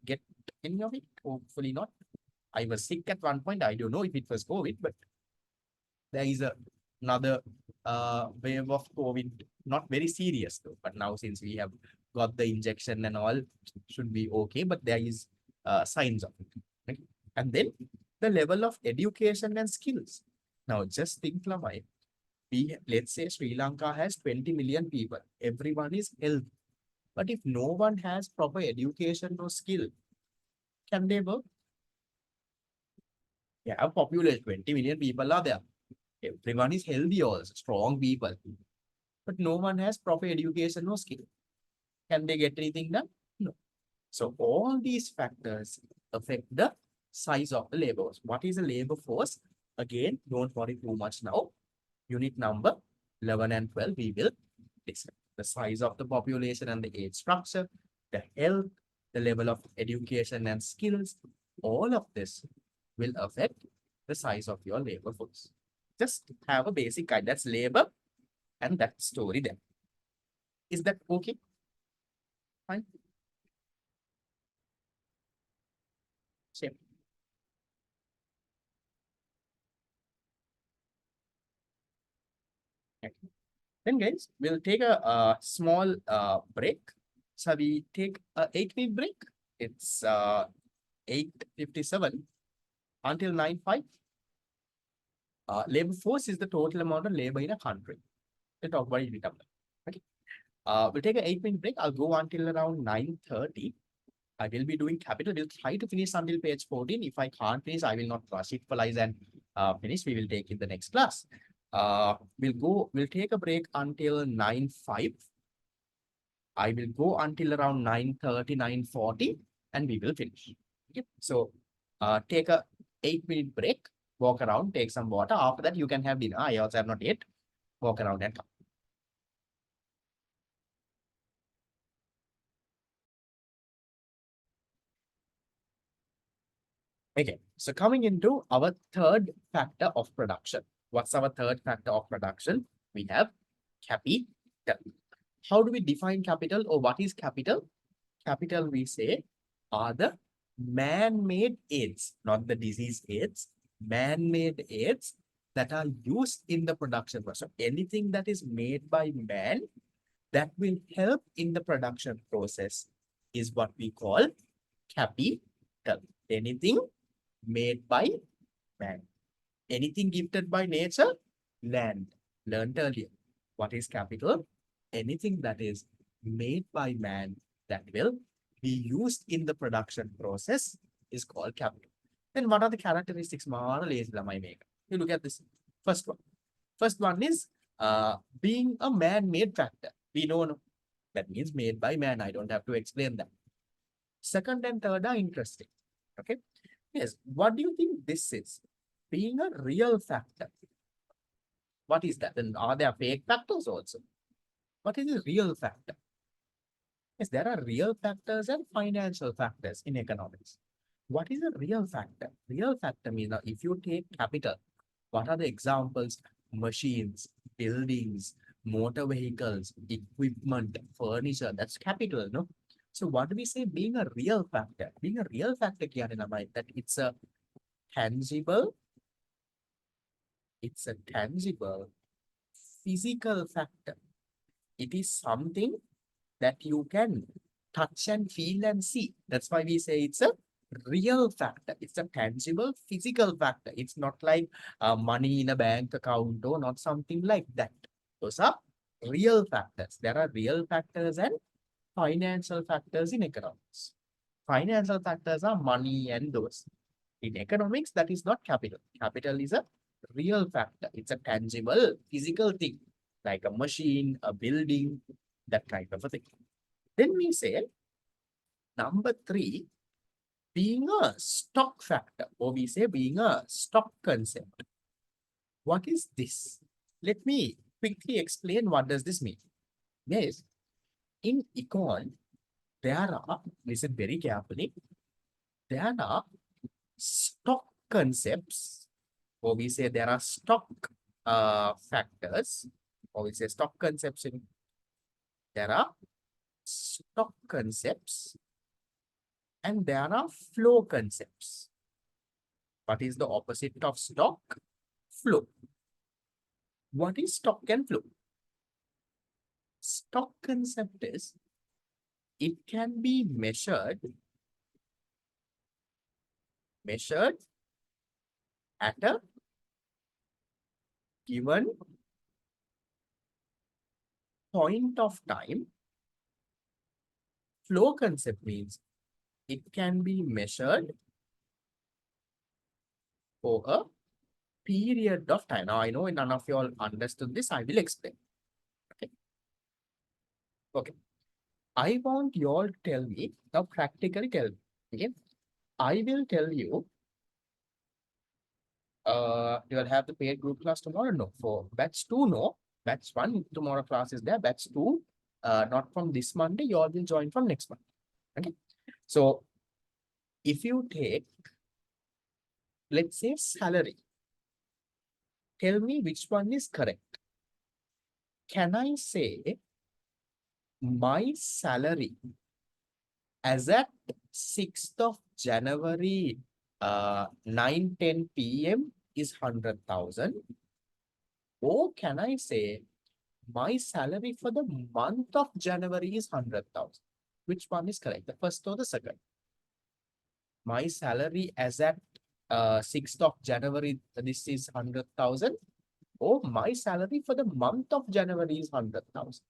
get any of it? Hopefully not. I was sick at one point. I don't know if it was COVID, but there is another wave of COVID. Not very serious though. But now since we have got the injection and all, should be okay. But there is signs of it. Right? And then the level of education and skills. Now, just think, Lamai, let's say Sri Lanka has 20 million people. Everyone is healthy. But if no one has proper education or skill, can they work? Yeah, a population, 20 million people are there. Everyone is healthy also, strong people. But no one has proper education or skill. Can they get anything done? No. So all these factors affect the size of the labor force. What is the labor force? Again, don't worry too much now. Unit number 11 and 12, we will discuss the size of the population and the age structure, the health, the level of education and skills. All of this will affect the size of your labor force. Just have a basic guide. That's labor and that story there. Is that okay? Fine. Same. Okay. Then guys, we'll take a small break. So we take a 8-minute break. It's 8:57 until 9:05. Labor force is the total amount of labor in a country. We'll talk about it later. Okay. We'll take an 8-minute break. I'll go until around 9:30. I will be doing capital. We'll try to finish until page 14. If I can't finish, I will not rush it for lies and finish. We will take in the next class. We'll take a break until 9:05. I will go until around 9:30, 9:40, and we will finish. Okay. So take a 8-minute break, walk around, take some water. After that, you can have dinner. I also have not yet. Walk around and come. Okay, so coming into our third factor of production. What's our third factor of production? We have capital. How do we define capital, or what is capital? Capital, we say, are the man-made aids, not the disease aids, man-made aids that are used in the production process. So anything that is made by man that will help in the production process is what we call capital. Anything made by man. Anything gifted by nature, land. Learned earlier. What is capital? Anything that is made by man that will be used in the production process is called capital. Then what are the characteristics? You look at this first one. First one is being a man-made factor. We know no. That means made by man. I don't have to explain that. Second and third are interesting. Okay. Yes. What do you think this is? Being a real factor. What is that? And are there fake factors also? What is a real factor? Yes, there are real factors and financial factors in economics. What is a real factor? Real factor means now if you take capital, what are the examples? Machines, buildings, motor vehicles, equipment, furniture. That's capital, no? So what do we say being a real factor? Being a real factor, that tangible, it's a tangible physical factor. It is something that you can touch and feel and see. That's why we say it's a real factor. It's a tangible physical factor. It's not like money in a bank account or not something like that. Those are real factors. There are real factors and financial factors in economics. Financial factors are money and those. In economics, that is not capital. Capital is a real factor. It's a tangible physical thing like a machine, a building, that kind of a thing. Then we say number 3, being a stock factor, or we say being a stock concept. What is this? Let me quickly explain what does this mean. Yes, in econ, there are, listen very carefully, there are stock concepts, or we say there are stock factors, or we say stock concepts. There are stock concepts and there are flow concepts. What is the opposite of stock? Flow. What is stock and flow? Stock concept is it can be measured at a given point of time. Flow concept means it can be measured for a period of time. Now, I know none of you all understood this. I will explain. Okay. Okay. I want you all to tell me, now practically tell me. Okay. I will tell you, you will have the paid group class tomorrow? No. For batch 2, no. Batch 1, tomorrow class is there. Batch 2, not from this Monday. You all will join from next month. Okay. So, if you take, let's say, salary, tell me which one is correct. Can I say my salary as at 6th of January, 9:10 p.m. is 100,000? Or can I say my salary for the month of January is 100,000? Which one is correct? The first or the second? My salary as at 6th of January, this is 100,000. Or my salary for the month of January is 100,000.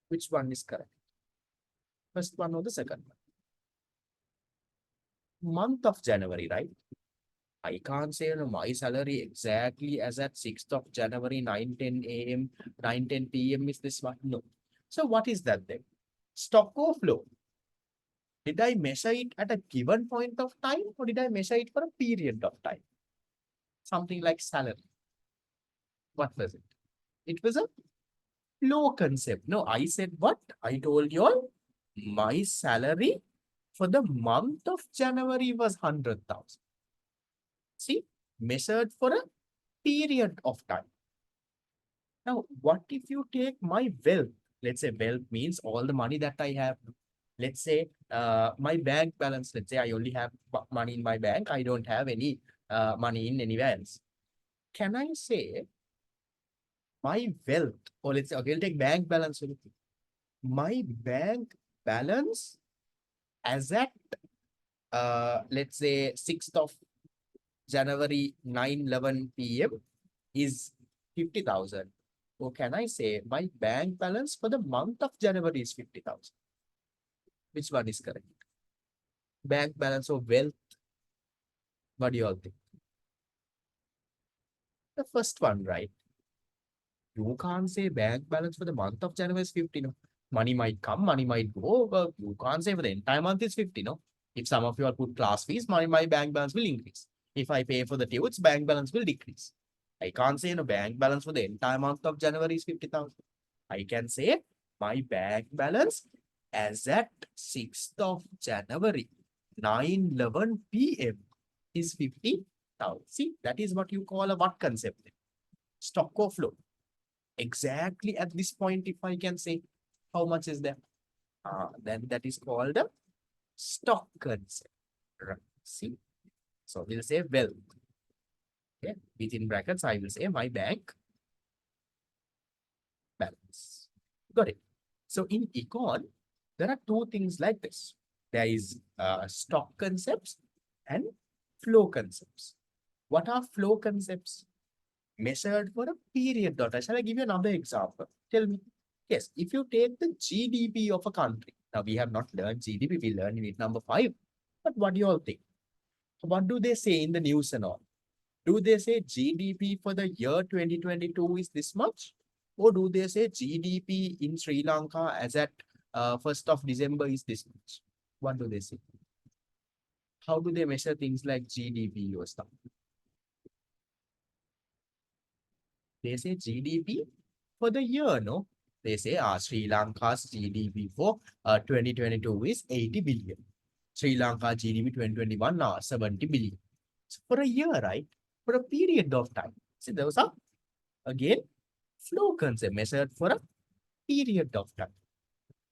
Which one is correct? First one or the second one? Month of January, right? I can't say my salary exactly as at 6th of January, 9:10 a.m., 9:10 p.m. is this one. No. So what is that then? Stock or flow? Did I measure it at a given point of time or did I measure it for a period of time? Something like salary. What was it? It was a flow concept. No, I said what? I told you all my salary for the month of January was 100,000. See, measured for a period of time. Now, what if you take my wealth? Let's say wealth means all the money that I have. Let's say my bank balance. Let's say I only have money in my bank. I don't have any money in anywhere else. Can I say my wealth, or let's say, okay, I'll take bank balance. My bank balance as at let's say 6th of January 9:11 p.m. is 50,000. Or can I say my bank balance for the month of January is 50,000? Which one is correct? Bank balance or wealth? What do you all think? The first one, right? You can't say bank balance for the month of January is 50, no. Money might come, money might go, but you can't say for the entire month is 50, no. If some of you all put class fees, my bank balance will increase. If I pay for the tuitions, bank balance will decrease. I can't say no bank balance for the entire month of January is 50,000. I can say my bank balance as at 6th of January, 9:11 p.m. is 50,000. See, that is what you call a what concept? Stock or flow. Exactly at this point, if I can say how much is there, then that is called a stock concept. Right. See, so we'll say wealth. Okay, within brackets, I will say my bank balance. Got it. So in econ, there are two things like this. There is stock concepts and flow concepts. What are flow concepts? Measured for a period of time. Shall I give you another example? Tell me. Yes, if you take the GDP of a country. Now, we have not learned GDP, we learned unit number 5. But what do you all think? What do they say in the news and all? Do they say GDP for the year 2022 is this much? Or do they say GDP in Sri Lanka as at 1st of December is this much? What do they say? How do they measure things like GDP or stuff? They say GDP for the year, no? They say Sri Lanka's GDP for 2022 is 80 billion. Sri Lanka GDP 2021 now 70 billion. So for a year, right? For a period of time. See, those are again flow concept measured for a period of time.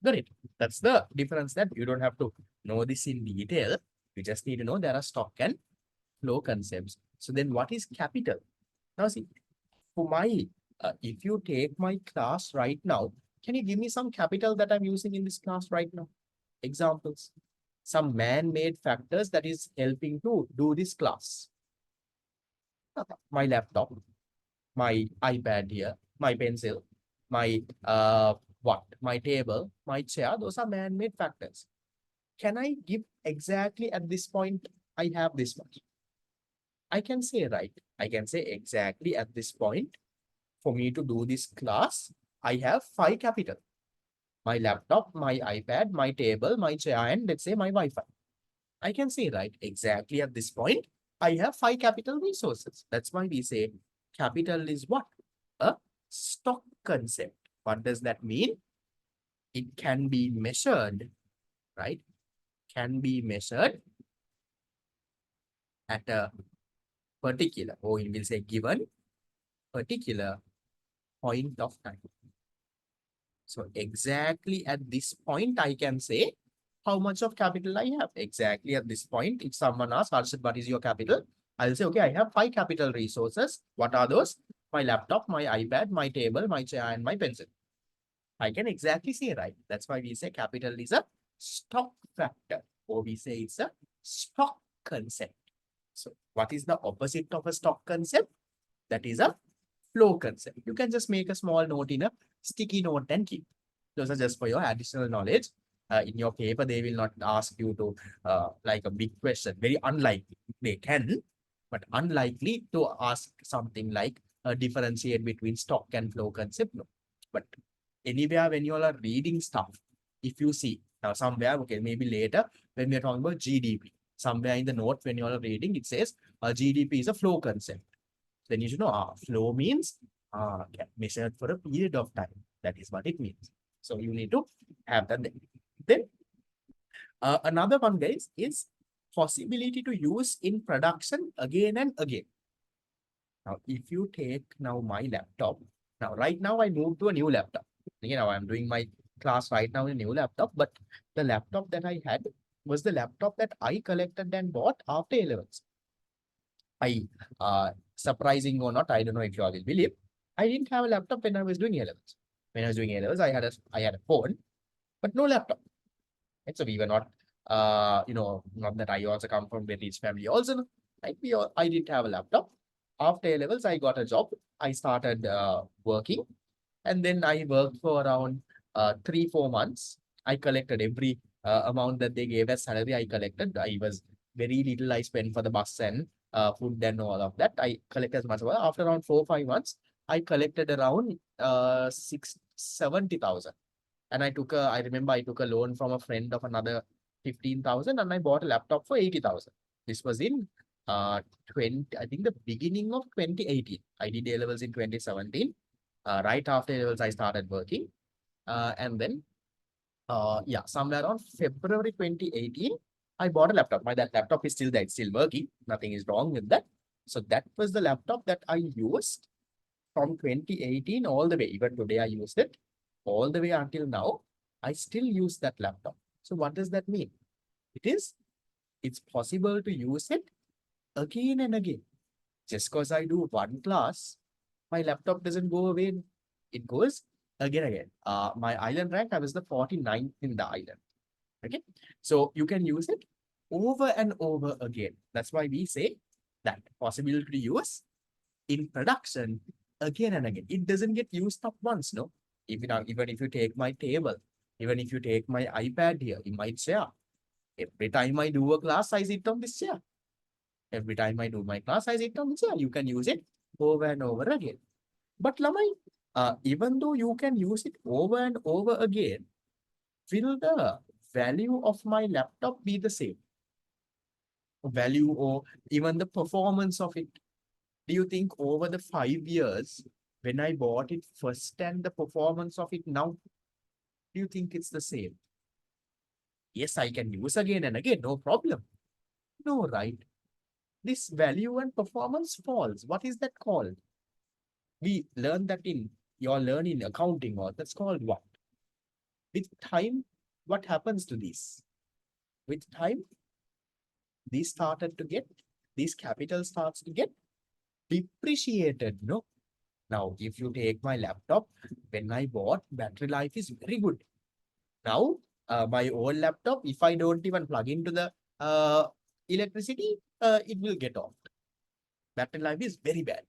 Got it? That's the difference, that you don't have to know this in detail. You just need to know there are stock and flow concepts. So then what is capital? Now see, for my, if you take my class right now, can you give me some capital that I'm using in this class right now? Examples. Some man-made factors that is helping to do this class. My laptop, my iPad here, my pencil, my my table, my chair, those are man-made factors. Can I give exactly at this point I have this much? I can say, right? I can say exactly at this point, for me to do this class, I have 5 capital. My laptop, my iPad, my table, my chair, and let's say my Wi-Fi. I can say, right, exactly at this point, I have 5 capital resources. That's why we say capital is what? A stock concept. What does that mean? It can be measured, right? Can be measured at a particular, or we will say given particular point of time. So exactly at this point, I can say how much of capital I have. Exactly at this point, if someone asks, Harshit, what is your capital? I'll say, okay, I have 5 capital resources. What are those? My laptop, my iPad, my table, my chair, and my pencil. I can exactly say, right? That's why we say capital is a stock factor, or we say it's a stock concept. So what is the opposite of a stock concept? That is a flow concept. You can just make a small note in a sticky note and keep. Those are just for your additional knowledge. In your paper, they will not ask you to like a big question. Very unlikely. They can, but unlikely to ask something like differentiate between stock and flow concept. No. But anywhere when you all are reading stuff, if you see now somewhere, okay, maybe later when we are talking about GDP, somewhere in the note when you all are reading, it says GDP is a flow concept. Then you should know flow means measured for a period of time. That is what it means. So you need to have that. Then another one, guys, is possibility to use in production again and again. Now, if you take now my laptop, now right now I moved to a new laptop. You know, I'm doing my class right now in a new laptop, but the laptop that I had was the laptop that I collected and bought after A-levels. Surprising or not, I don't know if you all will believe, I didn't have a laptop when I was doing A-levels. When I was doing A-levels, I had a phone, but no laptop. And so we were not, not that I also come from very rich family also, right? I didn't have a laptop. After A-levels, I got a job. I started working, and then I worked for around 3-4 months. I collected every amount that they gave as salary. I collected. I was very little I spent for the bus and food and all of that. I collected as much. After around 4-5 months, I collected around 70,000. And I remember I took a loan from a friend of another 15,000 and I bought a laptop for 80,000. This was in 20, I think the beginning of 2018. I did A-levels in 2017. Right after A-levels, I started working. And then, somewhere around February 2018, I bought a laptop. That laptop is still there. It's still working. Nothing is wrong with that. So that was the laptop that I used from 2018 all the way. Even today, I used it all the way until now. I still use that laptop. So what does that mean? It's possible to use it again and again. Just because I do one class, my laptop doesn't go away. It goes again and again. My island rank, I was the 49th in the island. Okay. So you can use it over and over again. That's why we say that possibility to use in production again and again. It doesn't get used up once, no? Even if you take my table, even if you take my iPad here in my chair, every time I do a class, I sit on this chair. Every time I do my class, I sit on this chair. You can use it over and over again. But Lamai, even though you can use it over and over again, will the value of my laptop be the same? Value or even the performance of it? Do you think over the 5 years, when I bought it first and the performance of it now, do you think it's the same? Yes, I can use again and again, no problem. No, right? This value and performance falls. What is that called? We learn that in your learning accounting, or that's called what? With time, what happens to this? With time, these capital starts to get depreciated, no? Now, if you take my laptop, when I bought, battery life is very good. Now, my old laptop, if I don't even plug into the electricity, it will get off. Battery life is very bad.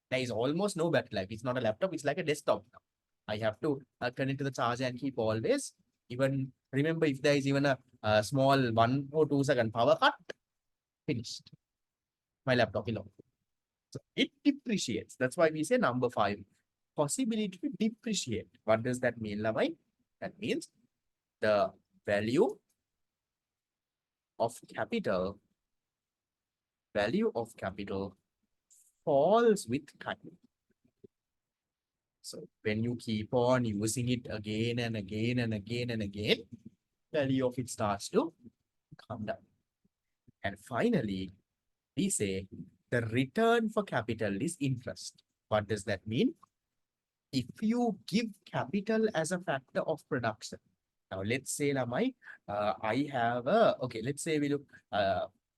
There is almost no battery life. It's not a laptop, it's like a desktop now. I have to connect to the charger and keep always. Even remember, if there is even a small 1 or 2 second power cut, finished. My laptop will off. So it depreciates. That's why we say number 5, possibility to depreciate. What does that mean, Lamai? That means the value of capital falls with time. So when you keep on using it again and again and again and again, value of it starts to come down. And finally, we say the return for capital is interest. What does that mean? If you give capital as a factor of production. Now, let's say, Lamai,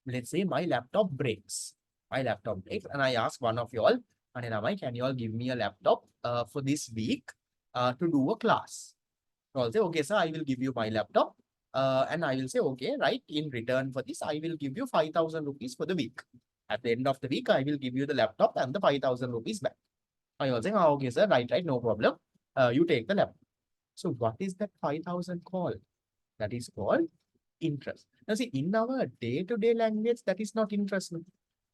let's say my laptop breaks. My laptop breaks, and I ask one of you all, Lamai, can you all give me a laptop for this week to do a class? So I'll say, okay, sir, I will give you my laptop. And I will say, okay, right, in return for this, I will give you 5,000 rupees for the week. At the end of the week, I will give you the laptop and the 5,000 rupees back. I was saying, okay, sir, right, no problem. You take the laptop. So what is that 5,000 called? That is called interest. Now see, in our day-to-day language, that is not interest.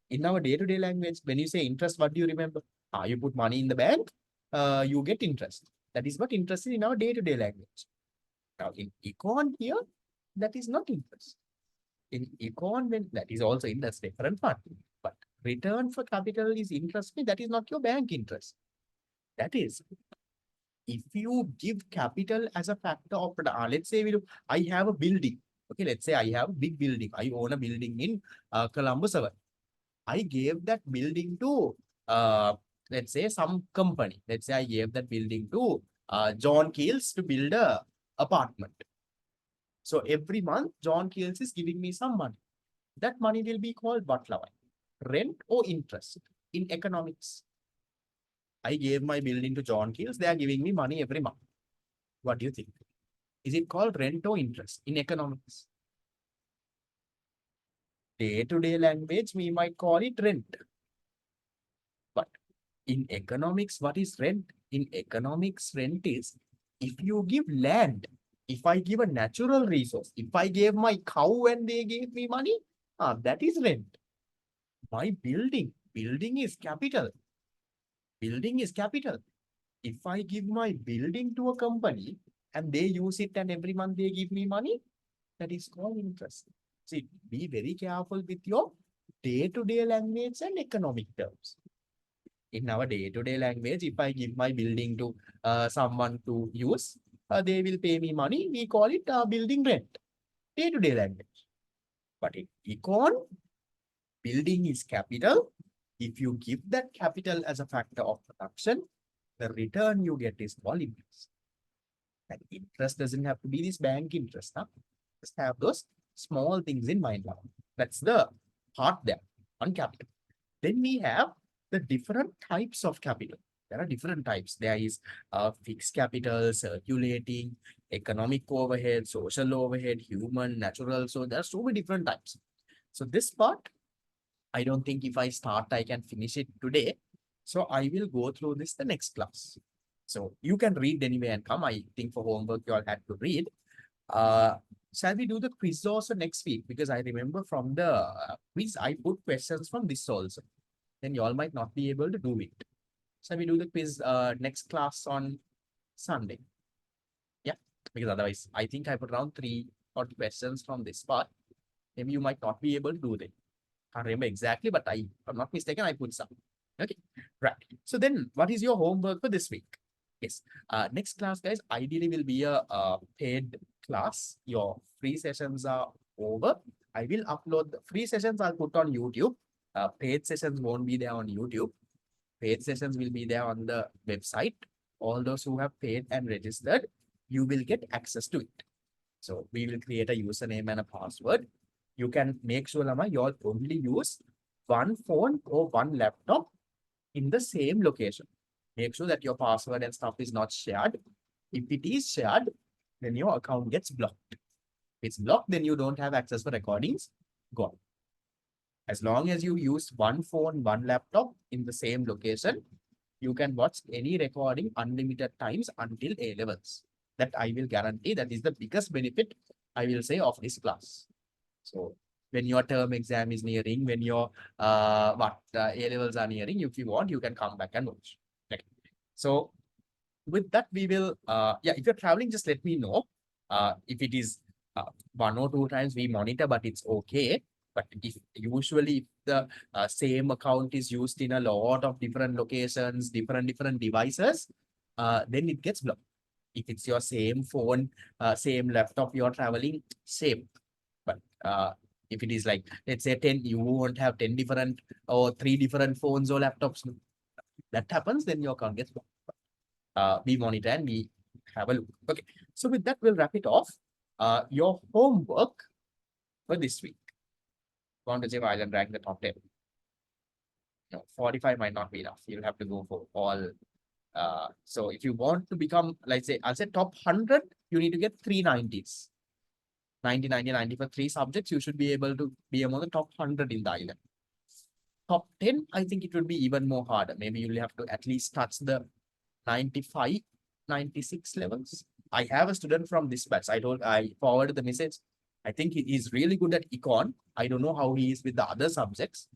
In our day-to-day language, when you say interest, what do you remember? You put money in the bank, you get interest. That is what interest is in our day-to-day language. Now in econ here, that is not interest. In econ, when that is also in that's different part. But return for capital is interest, that is not your bank interest. That is, if you give capital as a factor of, let's say I have a building. Okay, let's say I have a big building. I own a building in Columbus. I gave that building to, let's say, some company. Let's say I gave that building to John Keels to build a apartment. So every month, John Keels is giving me some money. That money will be called what, Lavai? Rent or interest in economics. I gave my building to John Keels. They are giving me money every month. What do you think? Is it called rent or interest in economics? Day-to-day language, we might call it rent. But in economics, what is rent? In economics, rent is if you give land, if I give a natural resource, if I gave my cow and they gave me money, that is rent. My building is capital. Building is capital. If I give my building to a company and they use it and every month they give me money, that is called interest. See, be very careful with your day-to-day language and economic terms. In our day-to-day language, if I give my building to someone to use, they will pay me money. We call it building rent, day-to-day language. But in econ, building is capital. If you give that capital as a factor of production, the return you get is called interest. And interest doesn't have to be this bank interest. Huh? Just have those small things in mind. That's the part there on capital. Then we have the different types of capital. There are different types. There is fixed capital, circulating, economic overhead, social overhead, human, natural. So there are so many different types. So this part, I don't think if I start, I can finish it today. So I will go through this the next class. So you can read anyway and come. I think for homework, you all had to read. Shall we do the quiz also next week? Because I remember from the quiz, I put questions from this also. Then you all might not be able to do it. Shall we do the quiz next class on Sunday? Yeah, because otherwise, I think I put around 3 or questions from this part. Maybe you might not be able to do that. Can't remember exactly, but if I'm not mistaken, I put some. Okay, right. So then what is your homework for this week? Yes. Next class, guys, ideally will be a paid class. Your free sessions are over. I will upload the free sessions I'll put on YouTube. Paid sessions won't be there on YouTube. Paid sessions will be there on the website. All those who have paid and registered, you will get access to it. So we will create a username and a password. You can make sure, Lama, you all only use one phone or one laptop in the same location. Make sure that your password and stuff is not shared. If it is shared, then your account gets blocked. If it's blocked, then you don't have access for recordings. Gone. As long as you use one phone, one laptop in the same location, you can watch any recording unlimited times until A levels. That I will guarantee. That is the biggest benefit, I will say, of this class. So when your term exam is nearing, when your A levels are nearing, if you want, you can come back and watch. Okay. So with that, we will, if you're traveling, just let me know. If it is 1 or 2 times we monitor, but it's okay. But if usually if the same account is used in a lot of different locations, different devices, then it gets blocked. If it's your same phone, same laptop, you're traveling, same. But if it is like, let's say 10, you won't have 10 different or 3 different phones or laptops. That happens, then your account gets blocked. We monitor and we have a look. Okay, so with that, we'll wrap it off. Your homework for this week. Want to say Island rank the top 10. No, 45 might not be enough. You'll have to go for all. So if you want to become, let's say, I'll say top 100, you need to get 390s. 90, 90, 90 for 3 subjects, you should be able to be among the top 100 in the island. Top 10, I think it would be even more harder. Maybe you'll have to at least touch the 95, 96 levels. I have a student from this batch. I forwarded the message. I think he is really good at econ. I don't know how he is with the other subjects.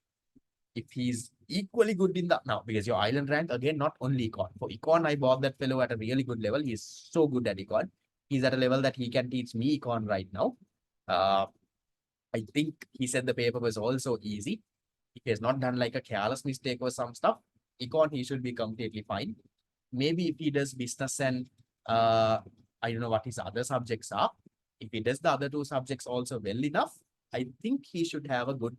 If he's equally good in the now, because your island rank, again, not only econ. For econ, I bought that fellow at a really good level. He's so good at econ. He's at a level that he can teach me econ right now. I think he said the paper was also easy. If he has not done like a careless mistake or some stuff, econ, he should be completely fine. Maybe if he does business and I don't know what his other subjects are, If he does the other two subjects also well enough, I think he should have a good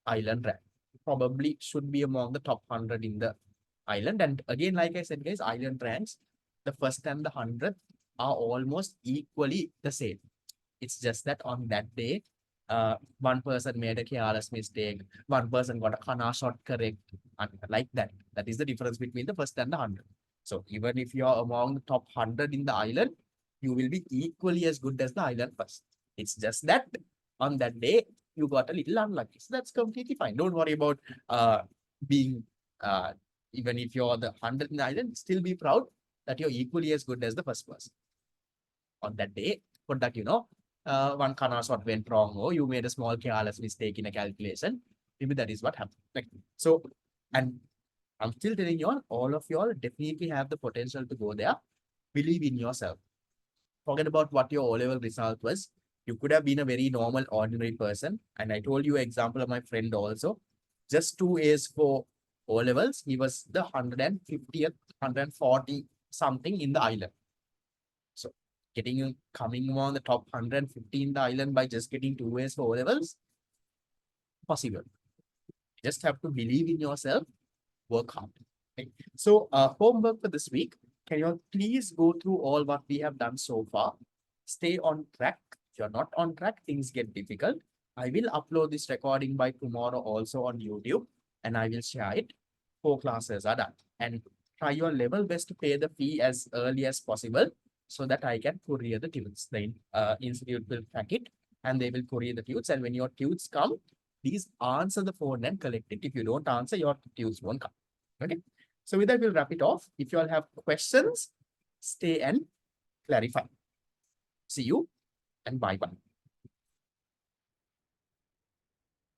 island rank. Probably should be among the top 100 in the island. And again, like I said, guys, island ranks, the first and the 100th are almost equally the same. It's just that on that day, one person made a careless mistake, one person got a kana shot correct, and like that. That is the difference between the first and the 100. So even if you are among the top 100 in the island, you will be equally as good as the island first. It's just that on that day, you got a little unlucky. So that's completely fine. Don't worry about being, even if you're the 100 in the island, still be proud that you're equally as good as the first person. On that day, for that, one kana shot went wrong, or you made a small careless mistake in a calculation. Maybe that is what happened. Like, so, and I'm still telling you all of you all definitely have the potential to go there. Believe in yourself. Forget about what your O-level result was. You could have been a very normal, ordinary person. And I told you an example of my friend also. Just 2 A's for O-levels. He was the 150th, 140 something in the island. So coming on the top 150 in the island by just getting 2 A's for O-levels, possible. You just have to believe in yourself, work hard. Okay. So homework for this week. Can you all please go through all what we have done so far? Stay on track. If you're not on track, things get difficult. I will upload this recording by tomorrow also on YouTube, and I will share it. 4 classes are done. And try your level best to pay the fee as early as possible so that I can courier the tunes. The institute will track it and they will courier the tunes. And when your tunes come, please answer the phone and collect it. If you don't answer, your tunes won't come. Okay. So with that, we'll wrap it off. If you all have questions, stay and clarify. See you and bye-bye.